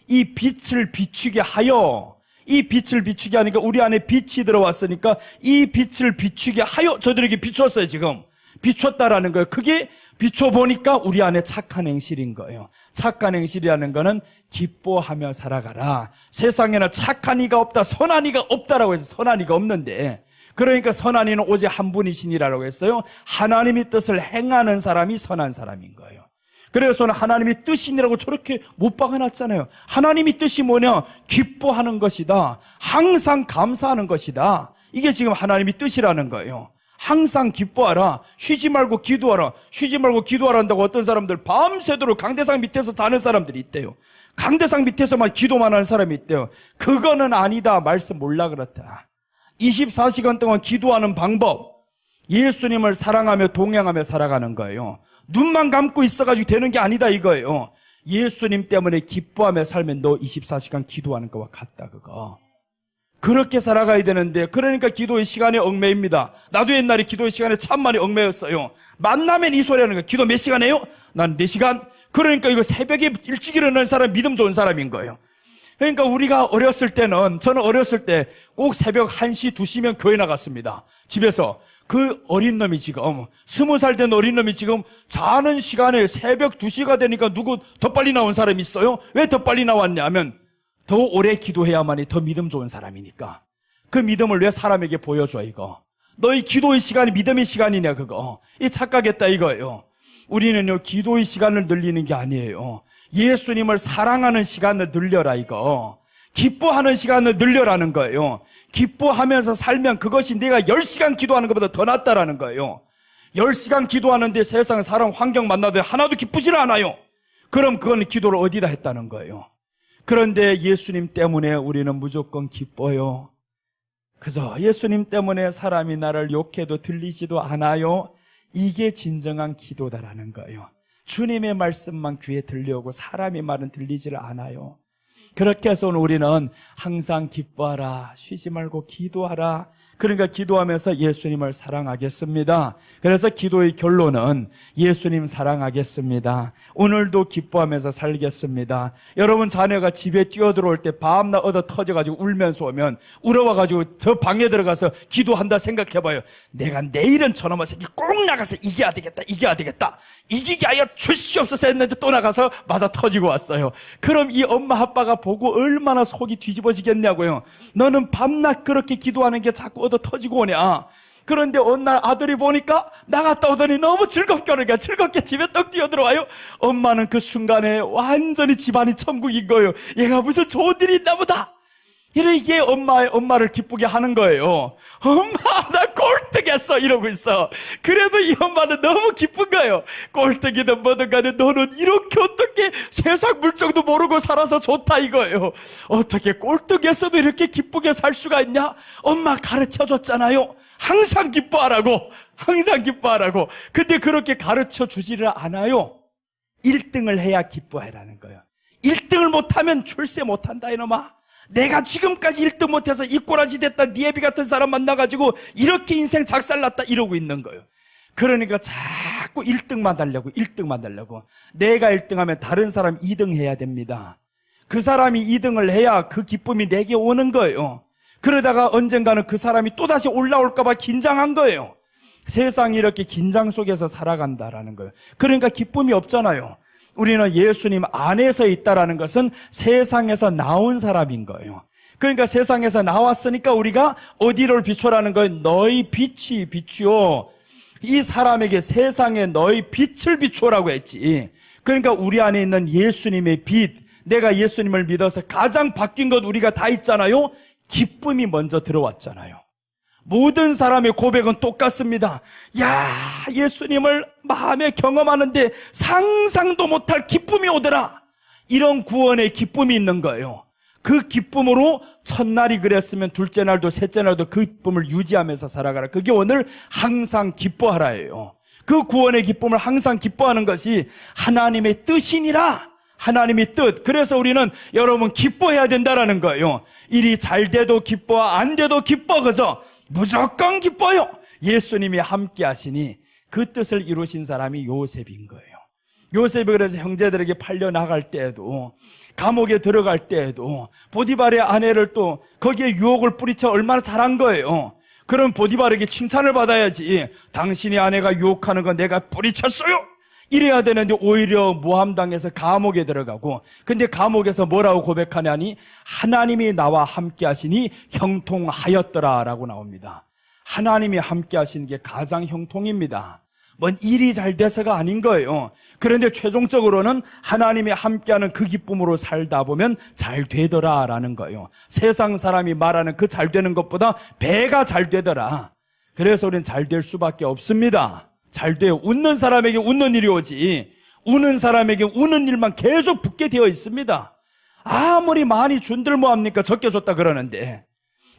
Speaker 1: 이 빛을 비추게 하여, 이 빛을 비추게 하니까 우리 안에 빛이 들어왔으니까 이 빛을 비추게 하여 저들에게 비추었어요. 지금 비추었다라는 거예요. 그게 비춰보니까 우리 안에 착한 행실인 거예요. 착한 행실이라는 거는 기뻐하며 살아가라. 세상에는 착한 이가 없다, 선한 이가 없다라고 해서 선한 이가 없는데, 그러니까 선한 이는 오직 한 분이시니라고 했어요. 하나님의 뜻을 행하는 사람이 선한 사람인 거예요. 그래서는 하나님의 뜻이니라고 저렇게 못 박아놨잖아요. 하나님의 뜻이 뭐냐? 기뻐하는 것이다. 항상 감사하는 것이다. 이게 지금 하나님의 뜻이라는 거예요. 항상 기뻐하라. 쉬지 말고 기도하라. 쉬지 말고 기도하라 한다고 어떤 사람들 밤새도록 강대상 밑에서 자는 사람들이 있대요. 강대상 밑에서만 기도만 하는 사람이 있대요. 그거는 아니다. 말씀 몰라 그렇다. 24시간 동안 기도하는 방법, 예수님을 사랑하며 동행하며 살아가는 거예요. 눈만 감고 있어가지고 되는 게 아니다 이거예요. 예수님 때문에 기뻐하며 살면 너 24시간 기도하는 거와 같다 그거. 그렇게 살아가야 되는데, 그러니까 기도의 시간에 얽매입니다. 나도 옛날에 기도의 시간에 참 많이 얽매였어요. 만나면 이 소리 하는 거예요. 기도 몇 시간 해요? 난 4시간. 그러니까 이거 새벽에 일찍 일어나는 사람 믿음 좋은 사람인 거예요. 그러니까 우리가 어렸을 때는, 저는 어렸을 때 꼭 새벽 1시, 2시면 교회 나갔습니다. 집에서. 그 어린 놈이 지금 20살 된 어린 놈이 지금 자는 시간에 새벽 2시가 되니까 누구 더 빨리 나온 사람이 있어요? 왜 더 빨리 나왔냐 하면 더 오래 기도해야만이 더 믿음 좋은 사람이니까. 그 믿음을 왜 사람에게 보여줘 이거. 너희 기도의 시간이 믿음의 시간이냐 그거. 이 착각했다 이거예요. 우리는요 기도의 시간을 늘리는 게 아니에요. 예수님을 사랑하는 시간을 늘려라 이거. 기뻐하는 시간을 늘려라는 거예요. 기뻐하면서 살면 그것이 내가 10시간 기도하는 것보다 더 낫다라는 거예요. 10시간 기도하는데 세상 사람 환경 만나도 하나도 기쁘질 않아요. 그럼 그건 기도를 어디다 했다는 거예요. 그런데 예수님 때문에 우리는 무조건 기뻐요. 그저 예수님 때문에 사람이 나를 욕해도 들리지도 않아요. 이게 진정한 기도다라는 거예요. 주님의 말씀만 귀에 들려오고 사람의 말은 들리지를 않아요. 그렇게 해서 우리는 항상 기뻐하라, 쉬지 말고 기도하라. 그러니까 기도하면서 예수님을 사랑하겠습니다. 그래서 기도의 결론은 예수님 사랑하겠습니다. 오늘도 기뻐하면서 살겠습니다. 여러분 자녀가 집에 뛰어들어올 때 밤낮 얻어 터져가지고 울면서 오면 울어와가지고 저 방에 들어가서 기도한다 생각해봐요. 내가 내일은 저놈의 새끼 꼭 나가서 이겨야 되겠다. 이기게 하여 주시옵소서 했는데 또 나가서 맞아 터지고 왔어요. 그럼 이 엄마 아빠가 보고 얼마나 속이 뒤집어지겠냐고요. 너는 밤낮 그렇게 기도하는 게 자꾸 얻어 터지고 오냐. 그런데 어느 날 아들이 보니까 나갔다 오더니 너무 즐겁게 오는 거야. 즐겁게 집에 떡 뛰어들어와요. 엄마는 그 순간에 완전히 집안이 천국인 거예요. 얘가 무슨 좋은 일이 있나 보다. 이게 엄마를 기쁘게 하는 거예요. 엄마, 나 꼴등했어. 이러고 있어. 그래도 이 엄마는 너무 기쁜 거예요. 꼴등이든 뭐든 간에 너는 이렇게 어떻게 세상 물정도 모르고 살아서 좋다 이거예요. 어떻게 꼴등했어도 이렇게 기쁘게 살 수가 있냐? 엄마 가르쳐 줬잖아요. 항상 기뻐하라고. 근데 그렇게 가르쳐 주지를 않아요. 1등을 해야 기뻐해라는 거예요. 1등을 못하면 출세 못한다 이놈아. 내가 지금까지 1등 못해서 이 꼬라지 됐다 니 애비 같은 사람 만나가지고 이렇게 인생 작살났다 이러고 있는 거예요. 그러니까 자꾸 1등만 달려고 내가 1등하면 다른 사람 2등 해야 됩니다. 그 사람이 2등을 해야 그 기쁨이 내게 오는 거예요. 그러다가 언젠가는 그 사람이 또다시 올라올까 봐 긴장한 거예요. 세상이 이렇게 긴장 속에서 살아간다라는 거예요. 그러니까 기쁨이 없잖아요. 우리는 예수님 안에서 있다라는 것은 세상에서 나온 사람인 거예요. 그러니까 세상에서 나왔으니까 우리가 어디를 비춰라는 거예요? 너희 빛이 비추어. 이 사람에게 세상에 너희 빛을 비추라고 했지. 그러니까 우리 안에 있는 예수님의 빛, 내가 예수님을 믿어서 가장 바뀐 것 우리가 다 있잖아요. 기쁨이 먼저 들어왔잖아요. 모든 사람의 고백은 똑같습니다. 야, 예수님을 마음에 경험하는데 상상도 못할 기쁨이 오더라. 이런 구원의 기쁨이 있는 거예요. 그 기쁨으로 첫날이 그랬으면 둘째 날도 셋째 날도 그 기쁨을 유지하면서 살아가라. 그게 오늘 항상 기뻐하라예요. 그 구원의 기쁨을 항상 기뻐하는 것이 하나님의 뜻이니라. 하나님의 뜻. 그래서 우리는 여러분 기뻐해야 된다라는 거예요. 일이 잘 돼도 기뻐, 안 돼도 기뻐. 그저 무조건 기뻐요. 예수님이 함께 하시니 그 뜻을 이루신 사람이 요셉인 거예요. 요셉이 그래서 형제들에게 팔려 나갈 때에도, 감옥에 들어갈 때에도 보디발의 아내를 또 거기에 유혹을 뿌리쳐 얼마나 잘한 거예요. 그럼 보디발에게 칭찬을 받아야지. 당신의 아내가 유혹하는 건 내가 뿌리쳤어요. 이래야 되는데 오히려 모함당해서 감옥에 들어가고, 근데 감옥에서 뭐라고 고백하냐니 하나님이 나와 함께 하시니 형통하였더라 라고 나옵니다. 하나님이 함께 하시는 게 가장 형통입니다. 뭔 일이 잘 돼서가 아닌 거예요. 그런데 최종적으로는 하나님이 함께하는 그 기쁨으로 살다 보면 잘 되더라라는 거예요. 세상 사람이 말하는 그 잘 되는 것보다 배가 잘 되더라. 그래서 우리는 잘 될 수밖에 없습니다. 잘 돼요. 웃는 사람에게 웃는 일이 오지, 우는 사람에게 우는 일만 계속 붙게 되어 있습니다. 아무리 많이 준들 뭐합니까? 적게 줬다 그러는데.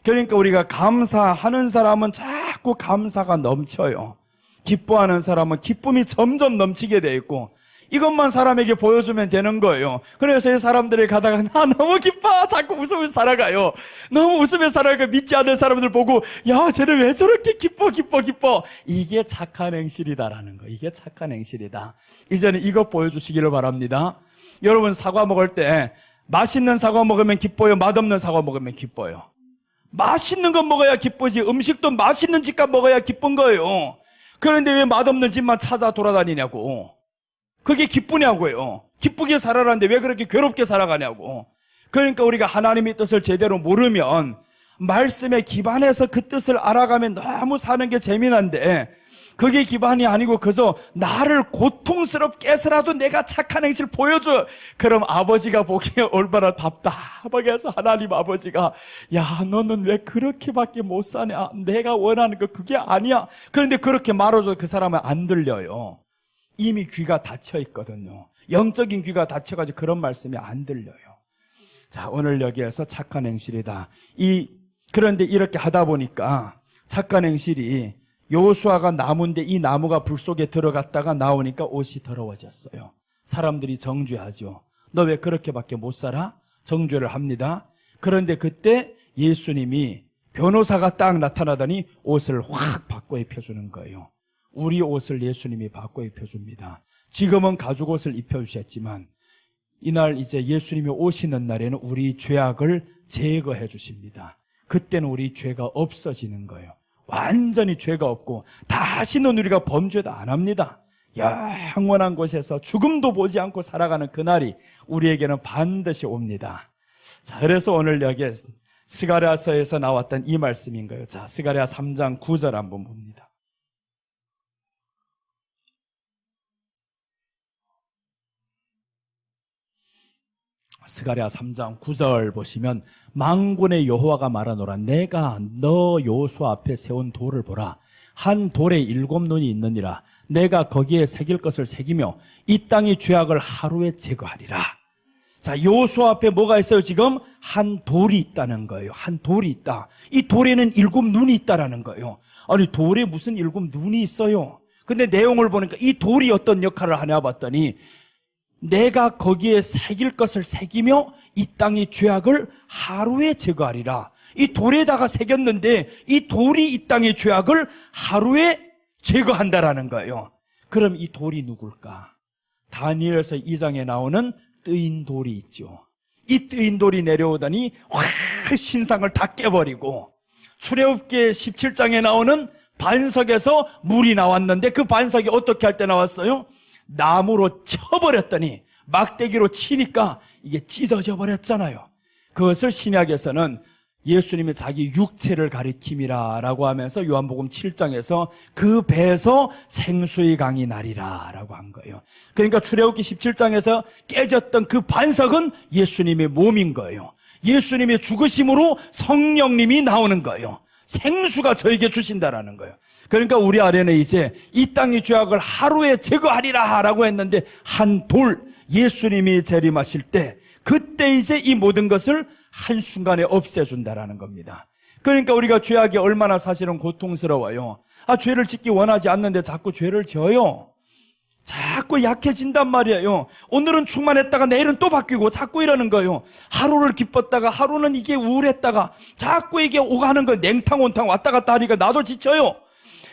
Speaker 1: 그러니까 우리가 감사하는 사람은 자꾸 감사가 넘쳐요. 기뻐하는 사람은 기쁨이 점점 넘치게 돼 있고, 이것만 사람에게 보여주면 되는 거예요. 그래서 이 사람들이 가다가 나 너무 기뻐, 자꾸 웃으면서 살아가요. 너무 웃으면서 살아가고 믿지 않는 사람들 보고 야 쟤는 왜 저렇게 기뻐. 이게 착한 행실이다라는 거. 이게 착한 행실이다. 이제는 이것 보여주시기를 바랍니다. 여러분, 사과 먹을 때 맛있는 사과 먹으면 기뻐요, 맛없는 사과 먹으면 기뻐요? 맛있는 거 먹어야 기쁘지. 음식도 맛있는 집값 먹어야 기쁜 거예요. 그런데 왜 맛없는 집만 찾아 돌아다니냐고. 그게 기쁘냐고요. 기쁘게 살아라는데 왜 그렇게 괴롭게 살아가냐고. 그러니까 우리가 하나님의 뜻을 제대로 모르면 말씀에 기반해서 그 뜻을 알아가면 너무 사는 게 재미난데, 그게 기반이 아니고 그저 나를 고통스럽게 해서라도 내가 착한 행실을 보여줘. 그럼 아버지가 보기에 얼마나 답답하게 해서 하나님 아버지가 야 너는 왜 그렇게밖에 못 사냐, 내가 원하는 거 그게 아니야. 그런데 그렇게 말해줘도 그 사람은 안 들려요. 이미 귀가 닫혀 있거든요. 영적인 귀가 닫혀가지고 그런 말씀이 안 들려요. 자, 오늘 여기에서 착한 행실이다. 그런데 이렇게 하다 보니까 착한 행실이, 여호수아가 나무인데 이 나무가 불 속에 들어갔다가 나오니까 옷이 더러워졌어요. 사람들이 정죄하죠. 너 왜 그렇게밖에 못 살아? 정죄를 합니다. 그런데 그때 예수님이 변호사가 딱 나타나더니 옷을 확 바꿔 입혀주는 거예요. 우리 옷을 예수님이 바꿔 입혀줍니다. 지금은 가죽 옷을 입혀주셨지만 이날 이제 예수님이 오시는 날에는 우리 죄악을 제거해 주십니다. 그때는 우리 죄가 없어지는 거예요. 완전히 죄가 없고 다시는 우리가 범죄도 안 합니다. 영원한 곳에서 죽음도 보지 않고 살아가는 그날이 우리에게는 반드시 옵니다. 자, 그래서 오늘 여기에 스가랴서에서 나왔던 이 말씀인 거예요. 자, 스가랴 3장 9절 한번 봅니다. 스가랴 3장 9절 보시면 만군의 여호와가 말하노라. 내가 너 여호수아 앞에 세운 돌을 보라. 한 돌에 7눈이 있느니라. 내가 거기에 새길 것을 새기며 이 땅의 죄악을 하루에 제거하리라. 자, 여호수아 앞에 뭐가 있어요? 지금 한 돌이 있다는 거예요. 한 돌이 있다. 이 돌에는 7눈이 있다라는 거예요. 아니, 돌에 무슨 7눈이 있어요? 근데 내용을 보니까 이 돌이 어떤 역할을 하냐 봤더니 내가 거기에 새길 것을 새기며 이 땅의 죄악을 하루에 제거하리라. 이 돌에다가 새겼는데 이 돌이 이 땅의 죄악을 하루에 제거한다라는 거예요. 그럼 이 돌이 누굴까? 다니엘서 2장에 나오는 뜨인 돌이 있죠. 이 뜨인 돌이 내려오더니 확 신상을 다 깨버리고, 출애굽기 17장에 나오는 반석에서 물이 나왔는데 그 반석이 어떻게 할 때 나왔어요? 나무로 쳐버렸더니 막대기로 치니까 이게 찢어져 버렸잖아요. 그것을 신약에서는 예수님이 자기 육체를 가리킴이라 라고 하면서 요한복음 7장에서 그 배에서 생수의 강이 나리라 라고 한 거예요. 그러니까 출애굽기 17장에서 깨졌던 그 반석은 예수님의 몸인 거예요. 예수님의 죽으심으로 성령님이 나오는 거예요. 생수가 저에게 주신다라는 거예요. 그러니까 우리 아래는 이제 이 땅의 죄악을 하루에 제거하리라 라고 했는데 한 돌, 예수님이 재림하실 때 그때 이제 이 모든 것을 한순간에 없애준다라는 겁니다. 그러니까 우리가 죄악이 얼마나 사실은 고통스러워요. 죄를 짓기 원하지 않는데 자꾸 죄를 지어요. 자꾸 약해진단 말이에요. 오늘은 충만했다가 내일은 또 바뀌고 자꾸 이러는 거예요. 하루를 기뻤다가 하루는 이게 우울했다가 자꾸 이게 오가는 거예요. 냉탕 온탕 왔다 갔다 하니까 나도 지쳐요.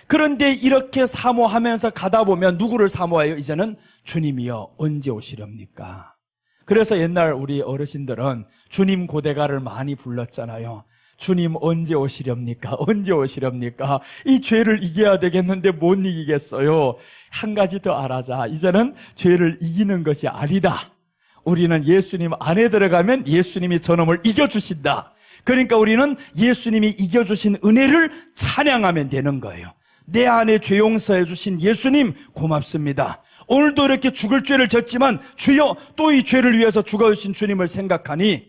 Speaker 1: 그런데 이렇게 사모하면서 가다 보면 누구를 사모해요? 이제는 주님이여 언제 오시렵니까? 그래서 옛날 우리 어르신들은 주님 고대가를 많이 불렀잖아요. 주님 언제 오시렵니까? 언제 오시렵니까? 이 죄를 이겨야 되겠는데 못 이기겠어요. 한 가지 더 알아자. 이제는 죄를 이기는 것이 아니다. 우리는 예수님 안에 들어가면 예수님이 저놈을 이겨주신다. 그러니까 우리는 예수님이 이겨주신 은혜를 찬양하면 되는 거예요. 내 안에 죄 용서해 주신 예수님 고맙습니다. 오늘도 이렇게 죽을 죄를 졌지만 주여 또 이 죄를 위해서 죽어주신 주님을 생각하니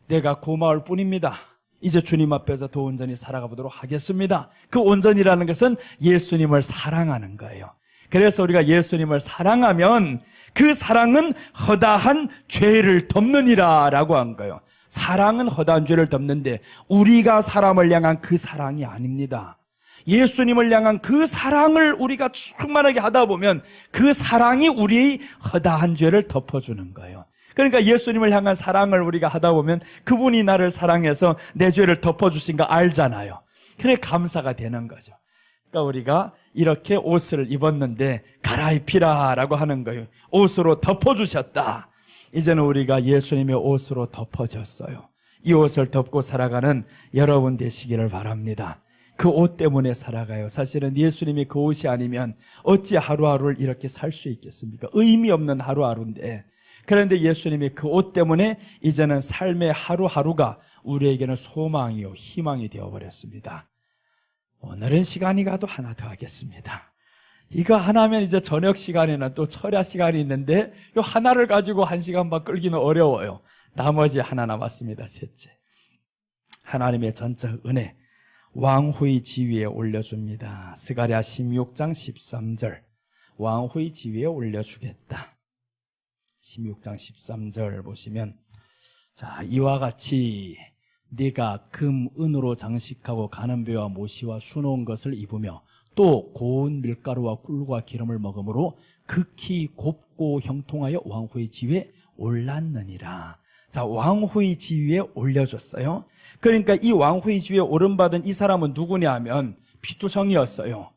Speaker 1: 내가 고마울 뿐입니다. 이제 주님 앞에서 더 온전히 살아가 보도록 하겠습니다. 그 온전이라는 것은 예수님을 사랑하는 거예요. 그래서 우리가 예수님을 사랑하면 그 사랑은 허다한 죄를 덮느니라 라고 한 거예요. 사랑은 허다한 죄를 덮는데 우리가 사람을 향한 그 사랑이 아닙니다. 예수님을 향한 그 사랑을 우리가 충만하게 하다 보면 그 사랑이 우리의 허다한 죄를 덮어주는 거예요. 그러니까 예수님을 향한 사랑을 우리가 하다 보면 그분이 나를 사랑해서 내 죄를 덮어주신 거 알잖아요. 그래 감사가 되는 거죠. 그러니까 우리가 이렇게 옷을 입었는데 갈아입히라 라고 하는 거예요. 옷으로 덮어주셨다. 이제는 우리가 예수님의 옷으로 덮어졌어요. 이 옷을 덮고 살아가는 여러분 되시기를 바랍니다. 그 옷 때문에 살아가요. 사실은 예수님이 그 옷이 아니면 어찌 하루하루를 이렇게 살 수 있겠습니까? 의미 없는 하루하루인데, 그런데 예수님이 그 옷 때문에 이제는 삶의 하루하루가 우리에게는 소망이요 희망이 되어버렸습니다. 오늘은 시간이 가도 하나 더 하겠습니다. 이거 하나면 이제 저녁 시간에는 또 철야 시간이 있는데 이 하나를 가지고 1시간 반 끌기는 어려워요. 나머지 하나 남았습니다. 셋째, 하나님의 전적 은혜 왕후의 지위에 올려줍니다. 스가랴 16장 13절 왕후의 지위에 올려주겠다. 16장 13절 보시면, 자, 이와 같이 네가 금, 은으로 장식하고 가는 배와 모시와 수놓은 것을 입으며 또 고운 밀가루와 꿀과 기름을 먹음으로 극히 곱고 형통하여 왕후의 지위에 올랐느니라. 자, 왕후의 지위에 올려줬어요. 그러니까 이 왕후의 지위에 오른받은 이 사람은 누구냐 하면 피투성이었어요.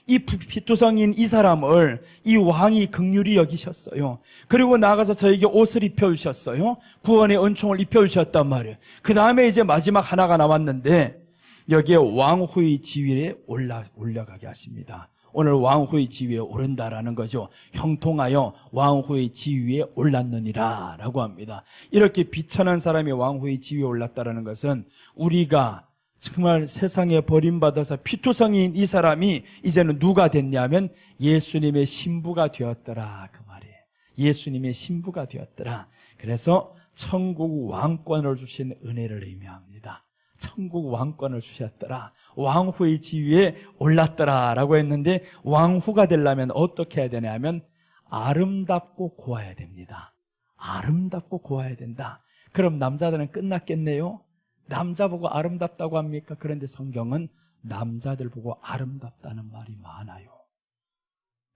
Speaker 1: 이 피투성인 이 사람을 이 왕이 긍휼히 여기셨어요. 그리고 나가서 저에게 옷을 입혀주셨어요. 구원의 은총을 입혀주셨단 말이에요. 그 다음에 이제 마지막 하나가 남았는데 여기에 왕후의 지위에 올라가게 하십니다. 오늘 왕후의 지위에 오른다라는 거죠. 형통하여 왕후의 지위에 올랐느니라 라고 합니다. 이렇게 비천한 사람이 왕후의 지위에 올랐다는 것은 우리가 정말 세상에 버림받아서 피투성이인 이 사람이 이제는 누가 됐냐면 예수님의 신부가 되었더라 그 말이에요. 예수님의 신부가 되었더라. 그래서 천국 왕권을 주신 은혜를 의미합니다. 천국 왕권을 주셨더라. 왕후의 지위에 올랐더라 라고 했는데 왕후가 되려면 어떻게 해야 되냐 하면 아름답고 고와야 됩니다. 아름답고 고와야 된다. 그럼 남자들은 끝났겠네요. 남자 보고 아름답다고 합니까? 그런데 성경은 남자들 보고 아름답다는 말이 많아요.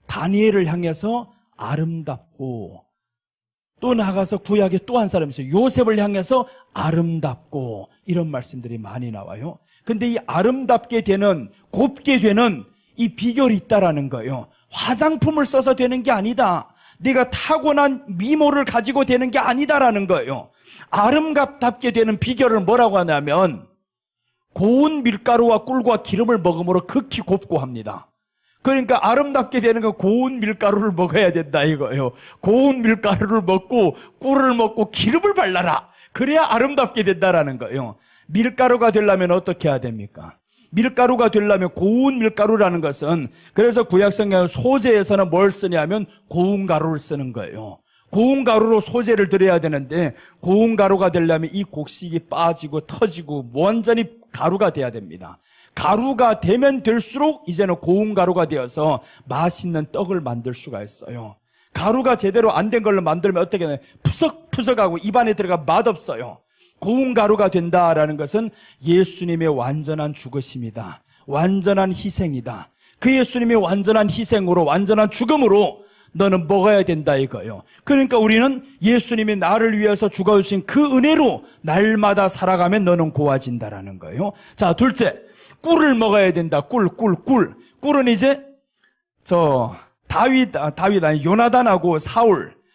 Speaker 1: 다니엘을 향해서 아름답고, 또 나가서 구약에 또 한 사람이 있어요. 요셉을 향해서 아름답고, 이런 말씀들이 많이 나와요. 근데 이 아름답게 되는, 곱게 되는 이 비결이 있다라는 거예요. 화장품을 써서 되는 게 아니다. 네가 타고난 미모를 가지고 되는 게 아니다라는 거예요. 아름답게 되는 비결을 뭐라고 하냐면 고운 밀가루와 꿀과 기름을 먹음으로 극히 곱고 합니다. 그러니까 아름답게 되는 건 고운 밀가루를 먹어야 된다 이거예요. 고운 밀가루를 먹고 꿀을 먹고 기름을 발라라. 그래야 아름답게 된다라는 거예요. 밀가루가 되려면 어떻게 해야 됩니까? 밀가루가 되려면 고운 밀가루라는 것은, 그래서 구약성경 소재에서는 뭘 쓰냐면 고운 가루를 쓰는 거예요. 고운 가루로 소재를 드려야 되는데 고운 가루가 되려면 이 곡식이 빠지고 터지고 완전히 가루가 돼야 됩니다. 가루가 되면 될수록 이제는 고운 가루가 되어서 맛있는 떡을 만들 수가 있어요. 가루가 제대로 안 된 걸로 만들면 어떻게 되나요? 푸석푸석하고 입안에 들어가 맛없어요. 고운 가루가 된다라는 것은 예수님의 완전한 죽으심이다. 완전한 희생이다. 그 예수님의 완전한 희생으로, 완전한 죽음으로 너는 먹어야 된다 이거예요. 그러니까 우리는 예수님이 나를 위해서 죽어주신 그 은혜로 날마다 살아가면 너는 고와진다라는 거예요. 자, 둘째, 꿀을 먹어야 된다. 꿀은 이제 다윗 아니 요나단하고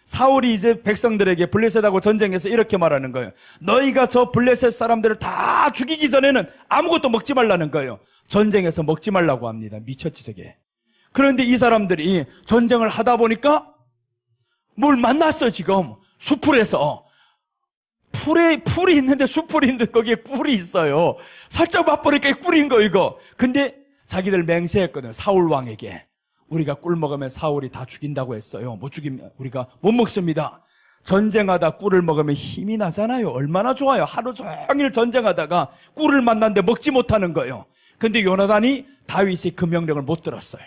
Speaker 1: 사울이 이제 백성들에게 블레셋하고 전쟁해서 이렇게 말하는 거예요. 너희가 저 블레셋 사람들을 다 죽이기 전에는 아무것도 먹지 말라는 거예요. 전쟁에서 먹지 말라고 합니다. 미쳤지 저게. 그런데 이 사람들이 전쟁을 하다 보니까 뭘 만났어. 지금 수풀에서 풀이 있는데 수풀이 있는데 거기에 꿀이 있어요. 살짝 맛보니까 꿀인 거 이거. 근데 자기들 맹세했거든. 사울 왕에게 우리가 꿀 먹으면 사울이 다 죽인다고 했어요. 못 죽이면 우리가 못 먹습니다. 전쟁하다 꿀을 먹으면 힘이 나잖아요. 얼마나 좋아요. 하루 종일 전쟁하다가 꿀을 만났는데 먹지 못하는 거예요. 근데 요나단이 다윗이 그 명령을 못 들었어요.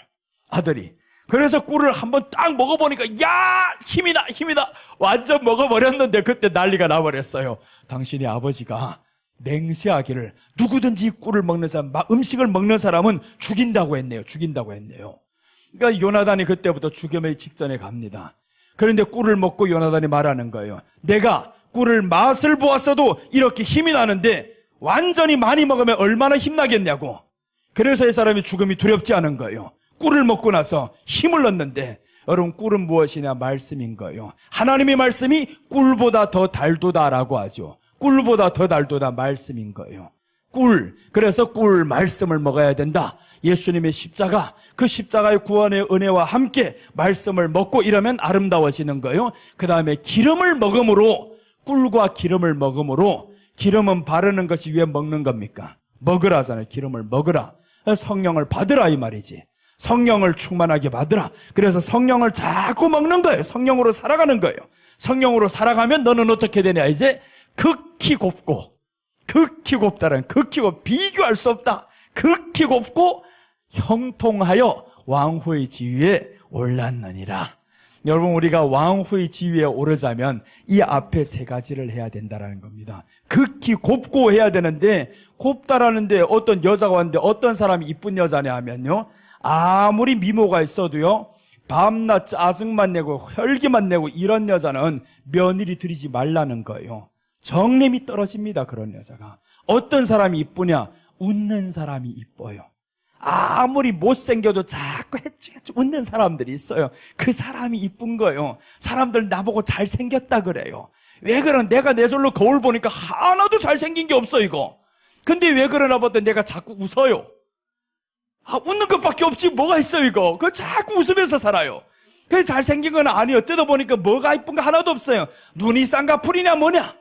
Speaker 1: 아들이. 그래서 꿀을 한번 딱 먹어보니까 야, 힘이다 힘이다 완전 먹어버렸는데 그때 난리가 나버렸어요. 당신의 아버지가 맹세하기를 누구든지 꿀을 먹는 사람, 음식을 먹는 사람은 죽인다고 했네요. 죽인다고 했네요. 그러니까 요나단이 그때부터 죽음의 직전에 갑니다. 그런데 꿀을 먹고 요나단이 말하는 거예요. 내가 꿀을 맛을 보았어도 이렇게 힘이 나는데 완전히 많이 먹으면 얼마나 힘나겠냐고. 그래서 이 사람이 죽음이 두렵지 않은 거예요. 꿀을 먹고 나서 힘을 얻는데, 여러분 꿀은 무엇이냐? 말씀인 거예요. 하나님의 말씀이 꿀보다 더 달도다라고 하죠. 꿀보다 더 달도다 말씀인 거예요. 꿀, 그래서 꿀 말씀을 먹어야 된다. 예수님의 십자가, 그 십자가의 구원의 은혜와 함께 말씀을 먹고 이러면 아름다워지는 거예요. 그 다음에 기름을 먹음으로, 꿀과 기름을 먹음으로, 기름은 바르는 것이 왜 먹는 겁니까? 먹으라잖아요. 기름을 먹으라. 성령을 받으라 이 말이지. 성령을 충만하게 받으라. 그래서 성령을 자꾸 먹는 거예요. 성령으로 살아가는 거예요. 성령으로 살아가면 너는 어떻게 되냐? 이제 극히 곱고, 극히 곱다는, 극히 곱, 비교할 수 없다. 극히 곱고 형통하여 왕후의 지위에 올랐느니라. 여러분, 우리가 왕후의 지위에 오르자면 이 앞에 세 가지를 해야 된다는 겁니다. 극히 곱고 해야 되는데, 곱다라는데 어떤 여자가 왔는데 어떤 사람이 이쁜 여자냐 하면요, 아무리 미모가 있어도요, 밤낮 짜증만 내고 혈기만 내고 이런 여자는 며느리 들이지 말라는 거예요. 정냄이 떨어집니다. 그런 여자가. 어떤 사람이 이쁘냐? 웃는 사람이 이뻐요. 아무리 못생겨도 자꾸 해치해치 웃는 사람들이 있어요. 그 사람이 이쁜 거예요. 사람들 나보고 잘생겼다 그래요. 왜 그런? 내가 내 절로 거울 보니까 하나도 잘생긴 게 없어 이거. 근데 왜 그러나 봤더니 내가 자꾸 웃어요. 웃는 것밖에 없지 뭐가 있어 이거. 그 자꾸 웃으면서 살아요. 그래 잘생긴 건 아니에요. 뜯어보니까 뭐가 이쁜 거 하나도 없어요. 눈이 쌍꺼풀이냐 뭐냐.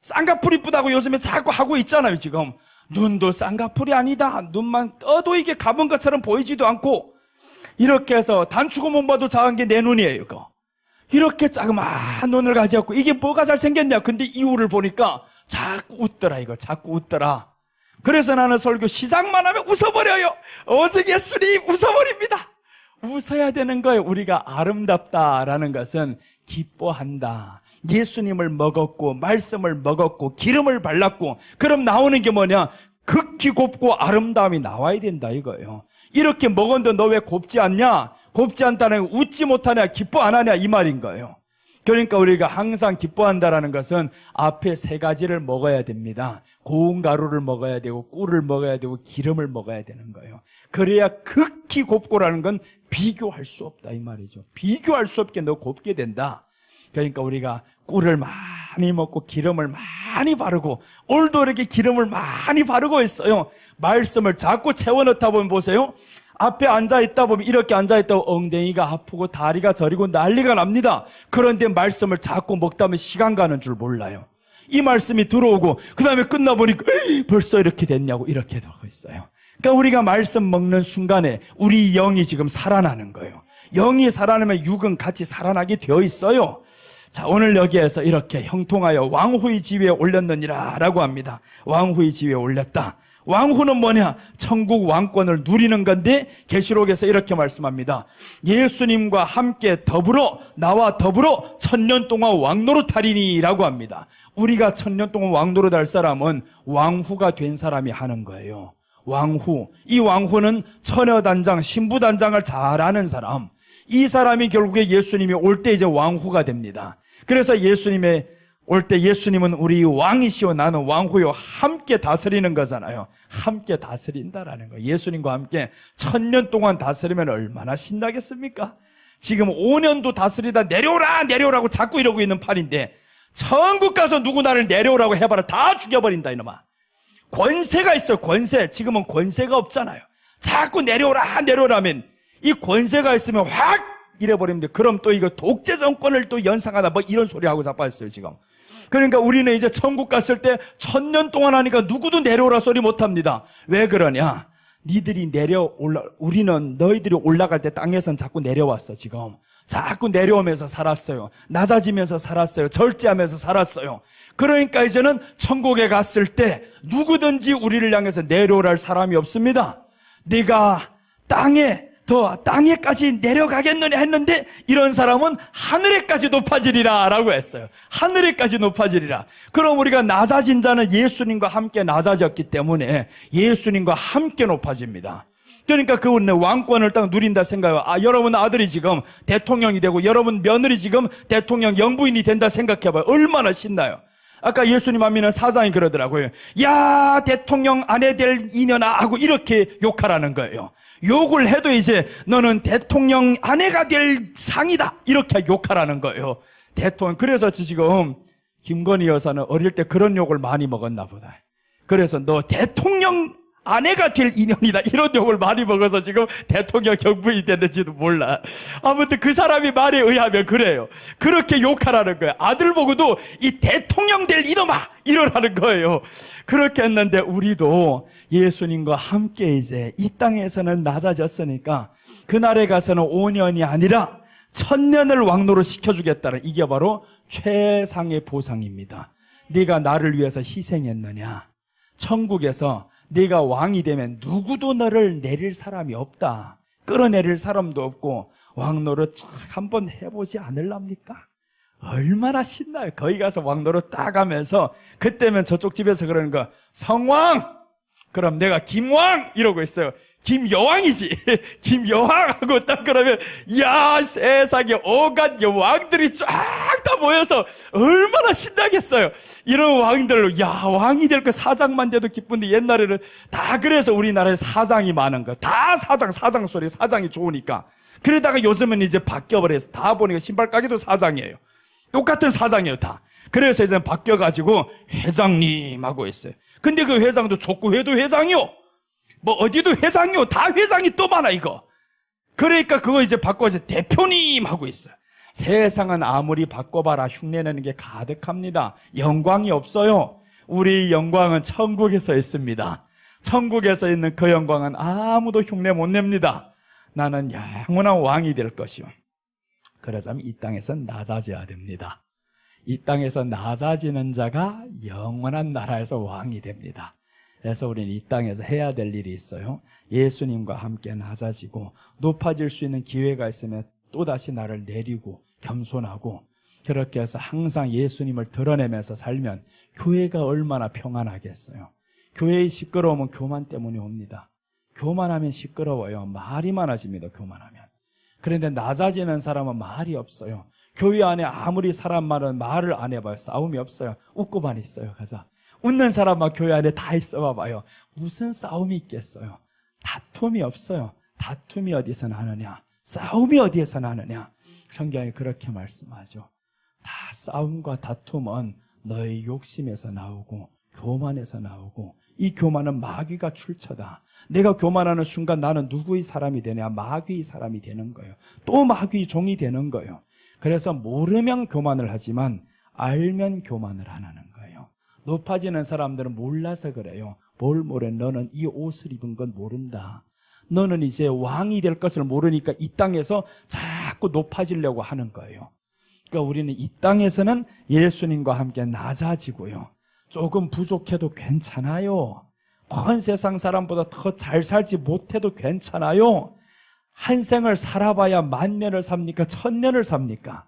Speaker 1: 쌍꺼풀 이쁘다고 요즘에 자꾸 하고 있잖아요. 지금 눈도 쌍꺼풀이 아니다. 눈만 떠도 이게 감은 것처럼 보이지도 않고, 이렇게 해서 단추구멍 봐도 작은 게 내 눈이에요 이거. 이렇게 자그마한 눈을 가지고 이게 뭐가 잘생겼냐. 근데 이유를 보니까 자꾸 웃더라 이거. 자꾸 웃더라. 그래서 나는 설교 시작만 하면 웃어버려요. 오직 예수님 웃어버립니다. 웃어야 되는 거예요. 우리가 아름답다라는 것은 기뻐한다. 예수님을 먹었고 말씀을 먹었고 기름을 발랐고, 그럼 나오는 게 뭐냐? 극히 곱고 아름다움이 나와야 된다 이거예요. 이렇게 먹었는데 너 왜 곱지 않냐? 곱지 않다는 게 웃지 못하냐? 기뻐 안 하냐? 이 말인 거예요. 그러니까 우리가 항상 기뻐한다라는 것은 앞에 세 가지를 먹어야 됩니다. 고운 가루를 먹어야 되고 꿀을 먹어야 되고 기름을 먹어야 되는 거예요. 그래야 극히 곱고라는 건 비교할 수 없다 이 말이죠. 비교할 수 없게 너 곱게 된다. 그러니까 우리가 꿀을 많이 먹고 기름을 많이 바르고, 오늘도 이렇게 기름을 많이 바르고 있어요. 말씀을 자꾸 채워넣다 보면 보세요. 앞에 앉아있다 보면 이렇게 앉아있다고 엉덩이가 아프고 다리가 저리고 난리가 납니다. 그런데 말씀을 자꾸 먹다 보면 시간 가는 줄 몰라요. 이 말씀이 들어오고 그 다음에 끝나보니까 벌써 이렇게 됐냐고 이렇게 되고 있어요. 그러니까 우리가 말씀 먹는 순간에 우리 영이 지금 살아나는 거예요. 영이 살아나면 육은 같이 살아나게 되어 있어요. 자, 오늘 여기에서 이렇게 형통하여 왕후의 지위에 올렸느니라 라고 합니다. 왕후의 지위에 올렸다. 왕후는 뭐냐? 천국 왕권을 누리는 건데, 계시록에서 이렇게 말씀합니다. 예수님과 함께 더불어, 나와 더불어 천년 동안 왕노릇하리니 라고 합니다. 우리가 천년 동안 왕노릇할 사람은 왕후가 된 사람이 하는 거예요. 왕후. 이 왕후는 처녀단장, 신부단장을 잘 아는 사람. 이 사람이 결국에 예수님이 올 때 이제 왕후가 됩니다. 그래서 예수님의 올 때 예수님은 우리 왕이시오 나는 왕후요 함께 다스리는 거잖아요. 함께 다스린다라는 거예요. 예수님과 함께 천년 동안 다스리면 얼마나 신나겠습니까? 지금 5년도 다스리다 내려오라 내려오라고 자꾸 이러고 있는 판인데, 천국 가서 누구 나를 내려오라고 해봐라 다 죽여버린다 이놈아. 권세가 있어요. 권세. 지금은 권세가 없잖아요. 자꾸 내려오라 내려오라면 이 권세가 있으면 확 이래버리는데, 그럼 또 이거 독재 정권을 또 연상하다 뭐 이런 소리 하고 자빠졌어요 지금. 그러니까 우리는 이제 천국 갔을 때 천년 동안 하니까 누구도 내려오라 소리 못합니다. 왜 그러냐? 니들이 우리는 너희들이 올라갈 때 땅에선 자꾸 내려왔어. 지금 자꾸 내려오면서 살았어요. 낮아지면서 살았어요. 절제하면서 살았어요. 그러니까 이제는 천국에 갔을 때 누구든지 우리를 향해서 내려오랄 사람이 없습니다. 네가 땅에 더 땅에까지 내려가겠느냐 했는데 이런 사람은 하늘에까지 높아지리라 라고 했어요. 하늘에까지 높아지리라. 그럼 우리가 낮아진 자는 예수님과 함께 낮아졌기 때문에 예수님과 함께 높아집니다. 그러니까 그 왕권을 딱 누린다 생각해요. 여러분 아들이 지금 대통령이 되고 여러분 며느리 지금 대통령 영부인이 된다 생각해봐요. 얼마나 신나요. 아까 예수님 하면은 사장이 그러더라고요. 야, 대통령 아내 될 이년아 하고 이렇게 욕하라는 거예요. 욕을 해도 이제 너는 대통령 아내가 될 상이다 이렇게 욕하라는 거예요. 대통령. 그래서 지금 김건희 여사는 어릴 때 그런 욕을 많이 먹었나 보다. 그래서 너 대통령 아내가 될 인연이다 이런 욕을 많이 먹어서 지금 대통령 경부인이 됐는지도 몰라. 아무튼 그 사람이 말에 의하면 그래요. 그렇게 욕하라는 거예요. 아들 보고도 이 대통령 될 이놈아 이러라는 거예요. 그렇게 했는데 우리도 예수님과 함께 이제 이 땅에서는 낮아졌으니까 그날에 가서는 5년이 아니라 1000년을 왕노로 시켜주겠다는, 이게 바로 최상의 보상입니다. 네가 나를 위해서 희생했느냐. 천국에서 네가 왕이 되면 누구도 너를 내릴 사람이 없다. 끌어내릴 사람도 없고 왕노릇 쫙 한번 해보지 않을랍니까? 얼마나 신나요. 거기 가서 왕노릇 딱 하면서, 그때면 저쪽 집에서 그러는 거, 성왕! 그럼 내가 김왕! 이러고 있어요. 김여왕이지. 김여왕 하고 딱 그러면, 야, 세상에 온갖 여왕들이 쫙 다 모여서 얼마나 신나겠어요. 이런 왕들로, 야, 왕이 될 거 사장만 돼도 기쁜데 옛날에는 다 그래서 우리나라에 사장이 많은 거. 다 사장 소리, 사장이 좋으니까. 그러다가 요즘은 이제 바뀌어버려서 다 보니까 신발 가게도 사장이에요. 똑같은 사장이에요, 다. 그래서 이제 바뀌어가지고 회장님 하고 있어요. 근데 그 회장도 족구회도 회장이요. 뭐 어디도 회장이요. 다 회장이 또 많아 이거. 그러니까 그거 이제 바꿔서 대표님 하고 있어요. 세상은 아무리 바꿔봐라 흉내내는 게 가득합니다. 영광이 없어요. 우리 영광은 천국에서 있습니다. 천국에서 있는 그 영광은 아무도 흉내 못 냅니다. 나는 영원한 왕이 될 것이요. 그러자면 이 땅에서 낮아져야 됩니다. 이 땅에서 낮아지는 자가 영원한 나라에서 왕이 됩니다. 그래서 우리는 이 땅에서 해야 될 일이 있어요. 예수님과 함께 낮아지고 높아질 수 있는 기회가 있으면 또다시 나를 내리고 겸손하고, 그렇게 해서 항상 예수님을 드러내면서 살면 교회가 얼마나 평안하겠어요. 교회의 시끄러움은 교만 때문에 옵니다. 교만하면 시끄러워요. 말이 많아집니다. 교만하면. 그런데 낮아지는 사람은 말이 없어요. 교회 안에 아무리 사람 많은 말을 안 해봐요. 싸움이 없어요. 웃고만 있어요. 가자. 웃는 사람만 교회 안에 다 있어 봐봐요. 무슨 싸움이 있겠어요. 다툼이 없어요. 다툼이 어디서 나느냐, 싸움이 어디에서 나느냐. 성경이 그렇게 말씀하죠. 다 싸움과 다툼은 너의 욕심에서 나오고 교만에서 나오고, 이 교만은 마귀가 출처다. 내가 교만하는 순간 나는 누구의 사람이 되냐? 마귀의 사람이 되는 거예요. 또 마귀의 종이 되는 거예요. 그래서 모르면 교만을 하지만 알면 교만을 안 하는 거예요. 높아지는 사람들은 몰라서 그래요. 뭘 모르? 너는 이 옷을 입은 건 모른다. 너는 이제 왕이 될 것을 모르니까 이 땅에서 자꾸 높아지려고 하는 거예요. 그러니까 우리는 이 땅에서는 예수님과 함께 낮아지고요. 조금 부족해도 괜찮아요. 먼 세상 사람보다 더 잘 살지 못해도 괜찮아요. 한 생을 살아봐야 10,000년을 삽니까? 1000년을 삽니까?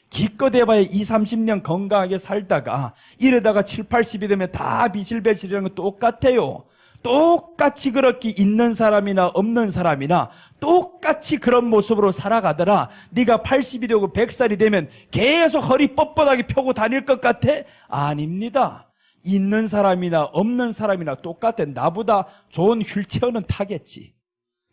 Speaker 1: 기껏 해봐야 20, 30년 건강하게 살다가 이러다가 7, 80이 되면 다 비실배실이라는 건 똑같아요. 똑같이 그렇게 있는 사람이나 없는 사람이나 똑같이 그런 모습으로 살아가더라. 네가 80이 되고 100살이 되면 계속 허리 뻣뻣하게 펴고 다닐 것 같아? 아닙니다. 있는 사람이나 없는 사람이나 똑같아. 나보다 좋은 휠체어는 타겠지.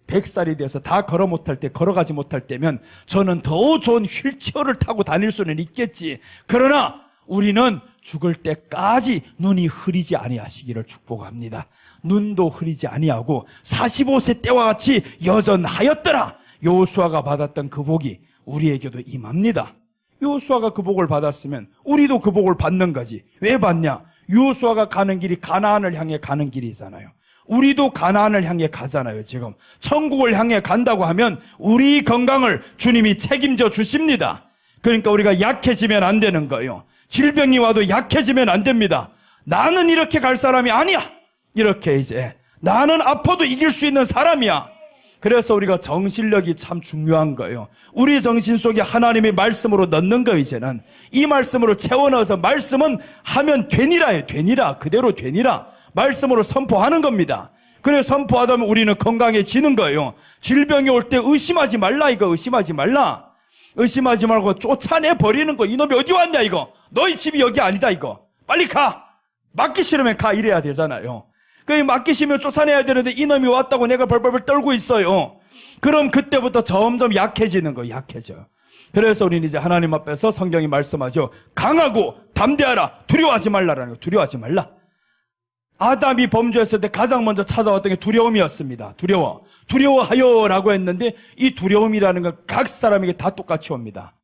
Speaker 1: 100살이 돼서 다 걸어가지 못할 때면 저는 더 좋은 휠체어를 타고 다닐 수는 있겠지. 그러나 우리는 죽을 때까지 눈이 흐리지 아니하시기를 축복합니다. 눈도 흐리지 아니하고 45세 때와 같이 여전하였더라. 여호수아가 받았던 그 복이 우리에게도 임합니다. 여호수아가 그 복을 받았으면 우리도 그 복을 받는 거지. 왜 받냐? 여호수아가 가는 길이 가나안을 향해 가는 길이잖아요. 우리도 가나안을 향해 가잖아요. 지금 천국을 향해 간다고 하면 우리 건강을 주님이 책임져 주십니다. 그러니까 우리가 약해지면 안 되는 거예요. 질병이 와도 약해지면 안 됩니다. 나는 이렇게 갈 사람이 아니야. 이렇게 이제 나는 아파도 이길 수 있는 사람이야. 그래서 우리가 정신력이 참 중요한 거예요. 우리 정신 속에 하나님의 말씀으로 넣는 거, 이제는 이 말씀으로 채워 넣어서 말씀은 하면 되니라예요. 되니라, 그대로 되니라 말씀으로 선포하는 겁니다. 그래 선포하다 보면 우리는 건강해지는 거예요. 질병이 올 때 의심하지 말라, 이거 의심하지 말라. 의심하지 말고 쫓아내 버리는 거. 이놈이 어디 왔냐 이거. 너희 집이 여기 아니다 이거. 빨리 가. 맞기 싫으면 가, 이래야 되잖아요. 그 맞기 싫으면 쫓아내야 되는데 이놈이 왔다고 내가 벌벌벌 떨고 있어요. 그럼 그때부터 점점 약해지는 거예요. 약해져요. 그래서 우리는 이제 하나님 앞에서 성경이 말씀하죠. 강하고 담대하라. 두려워하지 말라라는 거예요. 두려워하지 말라. 아담이 범죄했을 때 가장 먼저 찾아왔던 게 두려움이었습니다. 두려워하여라고 했는데 이 두려움이라는 건 각 사람에게 다 똑같이 옵니다.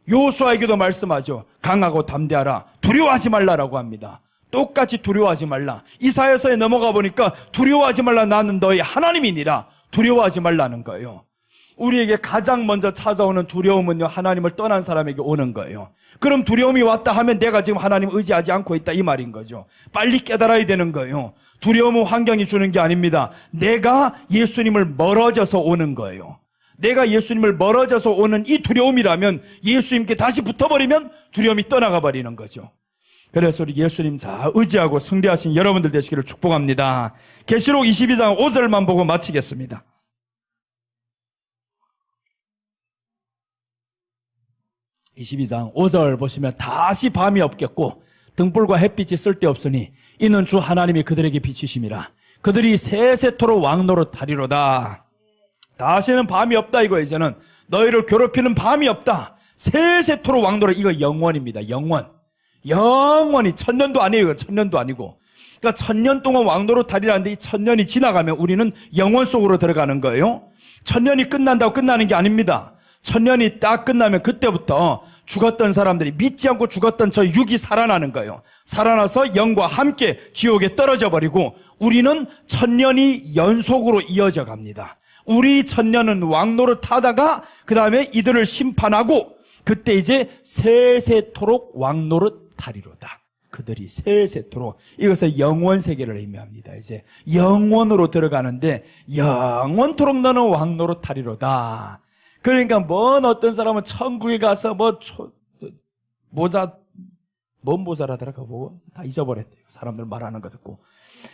Speaker 1: 요수아에게도 말씀하죠. 강하고 담대하라. 두려워하지 말라라고 합니다. 똑같이 두려워하지 말라. 이사야서에 넘어가 보니까 두려워하지 말라, 나는 너희 하나님이니라. 두려워하지 말라는 거예요. 우리에게 가장 먼저 찾아오는 두려움은요, 하나님을 떠난 사람에게 오는 거예요. 그럼 두려움이 왔다 하면 내가 지금 하나님 의지하지 않고 있다, 이 말인 거죠. 빨리 깨달아야 되는 거예요. 두려움은 환경이 주는 게 아닙니다. 내가 예수님을 멀어져서 오는 거예요. 내가 예수님을 멀어져서 오는 이 두려움이라면 예수님께 다시 붙어버리면 두려움이 떠나가 버리는 거죠. 그래서 우리 예수님 잘 의지하고 승리하신 여러분들 되시기를 축복합니다. 계시록 22장 5절만 보고 마치겠습니다. 22장 5절 보시면 다시 밤이 없겠고 등불과 햇빛이 쓸데없으니 이는 주 하나님이 그들에게 비추심이라. 그들이 세세토록 왕노릇하리로다. 다시는 밤이 없다 이거. 이제는 너희를 괴롭히는 밤이 없다. 세세토록 왕노릇. 이거 영원입니다. 영원히. 천년도 아니에요. 이거 천년도 아니고. 그러니까 천년 동안 왕노릇하리라는데 이 천년이 지나가면 우리는 영원 속으로 들어가는 거예요. 천년이 끝난다고 끝나는 게 아닙니다. 천년이 딱 끝나면 그때부터 죽었던 사람들이, 믿지 않고 죽었던 저 육이 살아나는 거예요. 살아나서 영과 함께 지옥에 떨어져 버리고 우리는 천년이 연속으로 이어져 갑니다. 우리 천년은 왕노릇 하다가 그 다음에 이들을 심판하고 그때 이제 세세토록 왕노릇 하리로다. 그들이 세세토록. 이것은 영원 세계를 의미합니다. 이제 영원으로 들어가는데 영원토록 너는 왕노릇 하리로다. 그러니까 어떤 사람은 천국에 가서 모자라더라고 보고 다 잊어버렸대요. 사람들 말하는 거 듣고.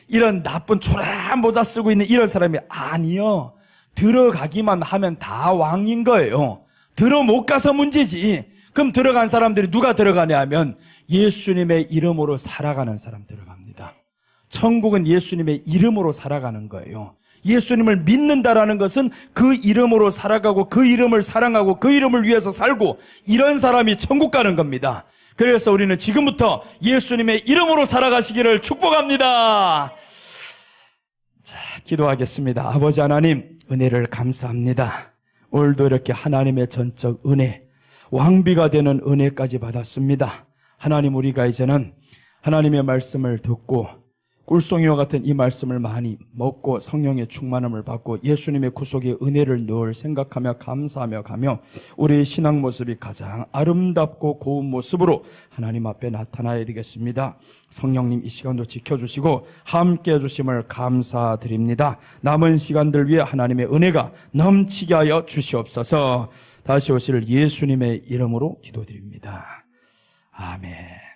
Speaker 1: 이런 나쁜 초라한 모자 쓰고 있는 이런 사람이 아니요. 들어가기만 하면 다 왕인 거예요. 들어 못 가서 문제지. 그럼 들어간 사람들이 누가 들어가냐 하면 예수님의 이름으로 살아가는 사람 들어갑니다. 천국은 예수님의 이름으로 살아가는 거예요. 예수님을 믿는다라는 것은 그 이름으로 살아가고 그 이름을 사랑하고 그 이름을 위해서 살고 이런 사람이 천국 가는 겁니다. 그래서 우리는 지금부터 예수님의 이름으로 살아가시기를 축복합니다. 자, 기도하겠습니다. 아버지 하나님, 은혜를 감사합니다. 오늘도 이렇게 하나님의 전적 은혜, 왕비가 되는 은혜까지 받았습니다. 하나님, 우리가 이제는 하나님의 말씀을 듣고 꿀송이와 같은 이 말씀을 많이 먹고 성령의 충만함을 받고 예수님의 구속의 은혜를 늘 생각하며 감사하며 가며 우리의 신앙 모습이 가장 아름답고 고운 모습으로 하나님 앞에 나타나야 되겠습니다. 성령님, 이 시간도 지켜주시고 함께 해주심을 감사드립니다. 남은 시간들 위해 하나님의 은혜가 넘치게 하여 주시옵소서. 다시 오실 예수님의 이름으로 기도드립니다. 아멘.